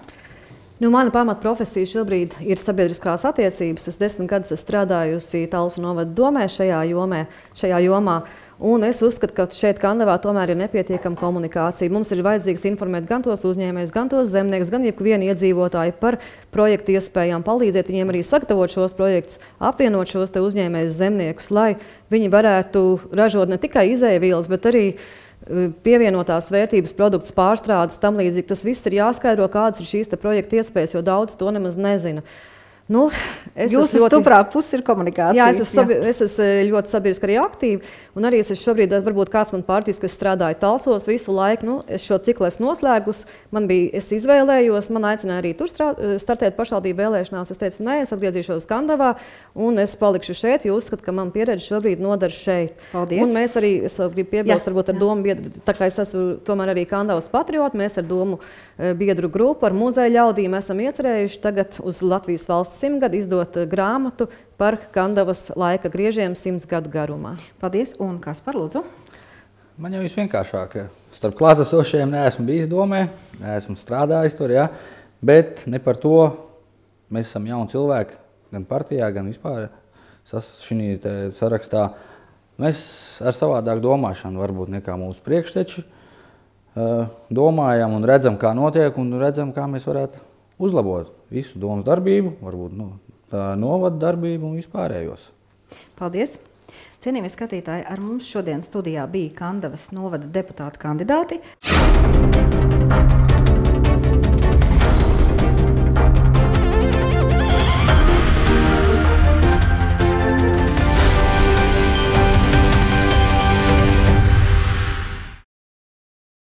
Nu, mana pamatprofesija šobrīd ir sabiedriskās attiecības. Es 10 gadus esmu strādājusi Talsu novada domē šajā jomā. Un es uzskatu, ka šeit Kandavā tomēr ir nepietiekama komunikācija. Mums ir vajadzīgs informēt gan tos uzņēmējus, gan tos zemniekus, gan jebvienu iedzīvotāju par projektu iespējām, palīdzēt viņiem arī sagatavot šos projektus, apvienot šos te uzņēmējus zemniekus, lai viņi varētu ražot ne tikai izēvielas, bet arī pievienotās vērtības produktus, pārstrādes, tam līdzīgi. Tas viss ir jāskaidro, kādas ir šīs te projekta iespējas, jo daudz to nemaz nezina. Nu, Jūsu stuprā puse ir komunikācija. Jā, es esmu ļoti sabiedriski arī aktīvi, un arī es šobrīd, varbūt kāds man partijas, kas strādāja Talsos visu laiku, nu, es šo ciklu esmu noslēgus, es izvēlējos, man aicināja arī tur startēt pašvaldību vēlēšanās, es teicu, nē, es atgriezīšos Kandavā, un es palikšu šeit, jo uzskatu, ka man pieredze šobrīd nodara šeit. Paldies. Un mēs arī, es gribu piebilst, varbūt ar domu biedru, tā kā es esmu tomēr arī Kandavas patrioti, mēs ar domu biedru grupu, ar muzeja ļaudīm esam iecerējuši tagad uz Latvijas valsts 100 gadu izdot grāmatu par Kandavas laika griežiem 100 gadu garumā. Paldies, un Kaspar, lūdzu? Man jau visvienkāršāk, starp klātesošajiem neesmu bijis domē, neesmu strādājis tur, jā, bet ne par to mēs esam jauni cilvēki, gan partijā, gan vispār šī sarakstā. Mēs ar savādāk domāšanu varbūt nekā mūsu priekšteči domājam un redzam, kā notiek, un redzam, kā mēs varētu uzlabot visu domas darbību, varbūt novada darbību un vispārējos. Paldies! Cienījamie skatītāji, ar mums šodien studijā bija Kandavas novada deputāta kandidāti.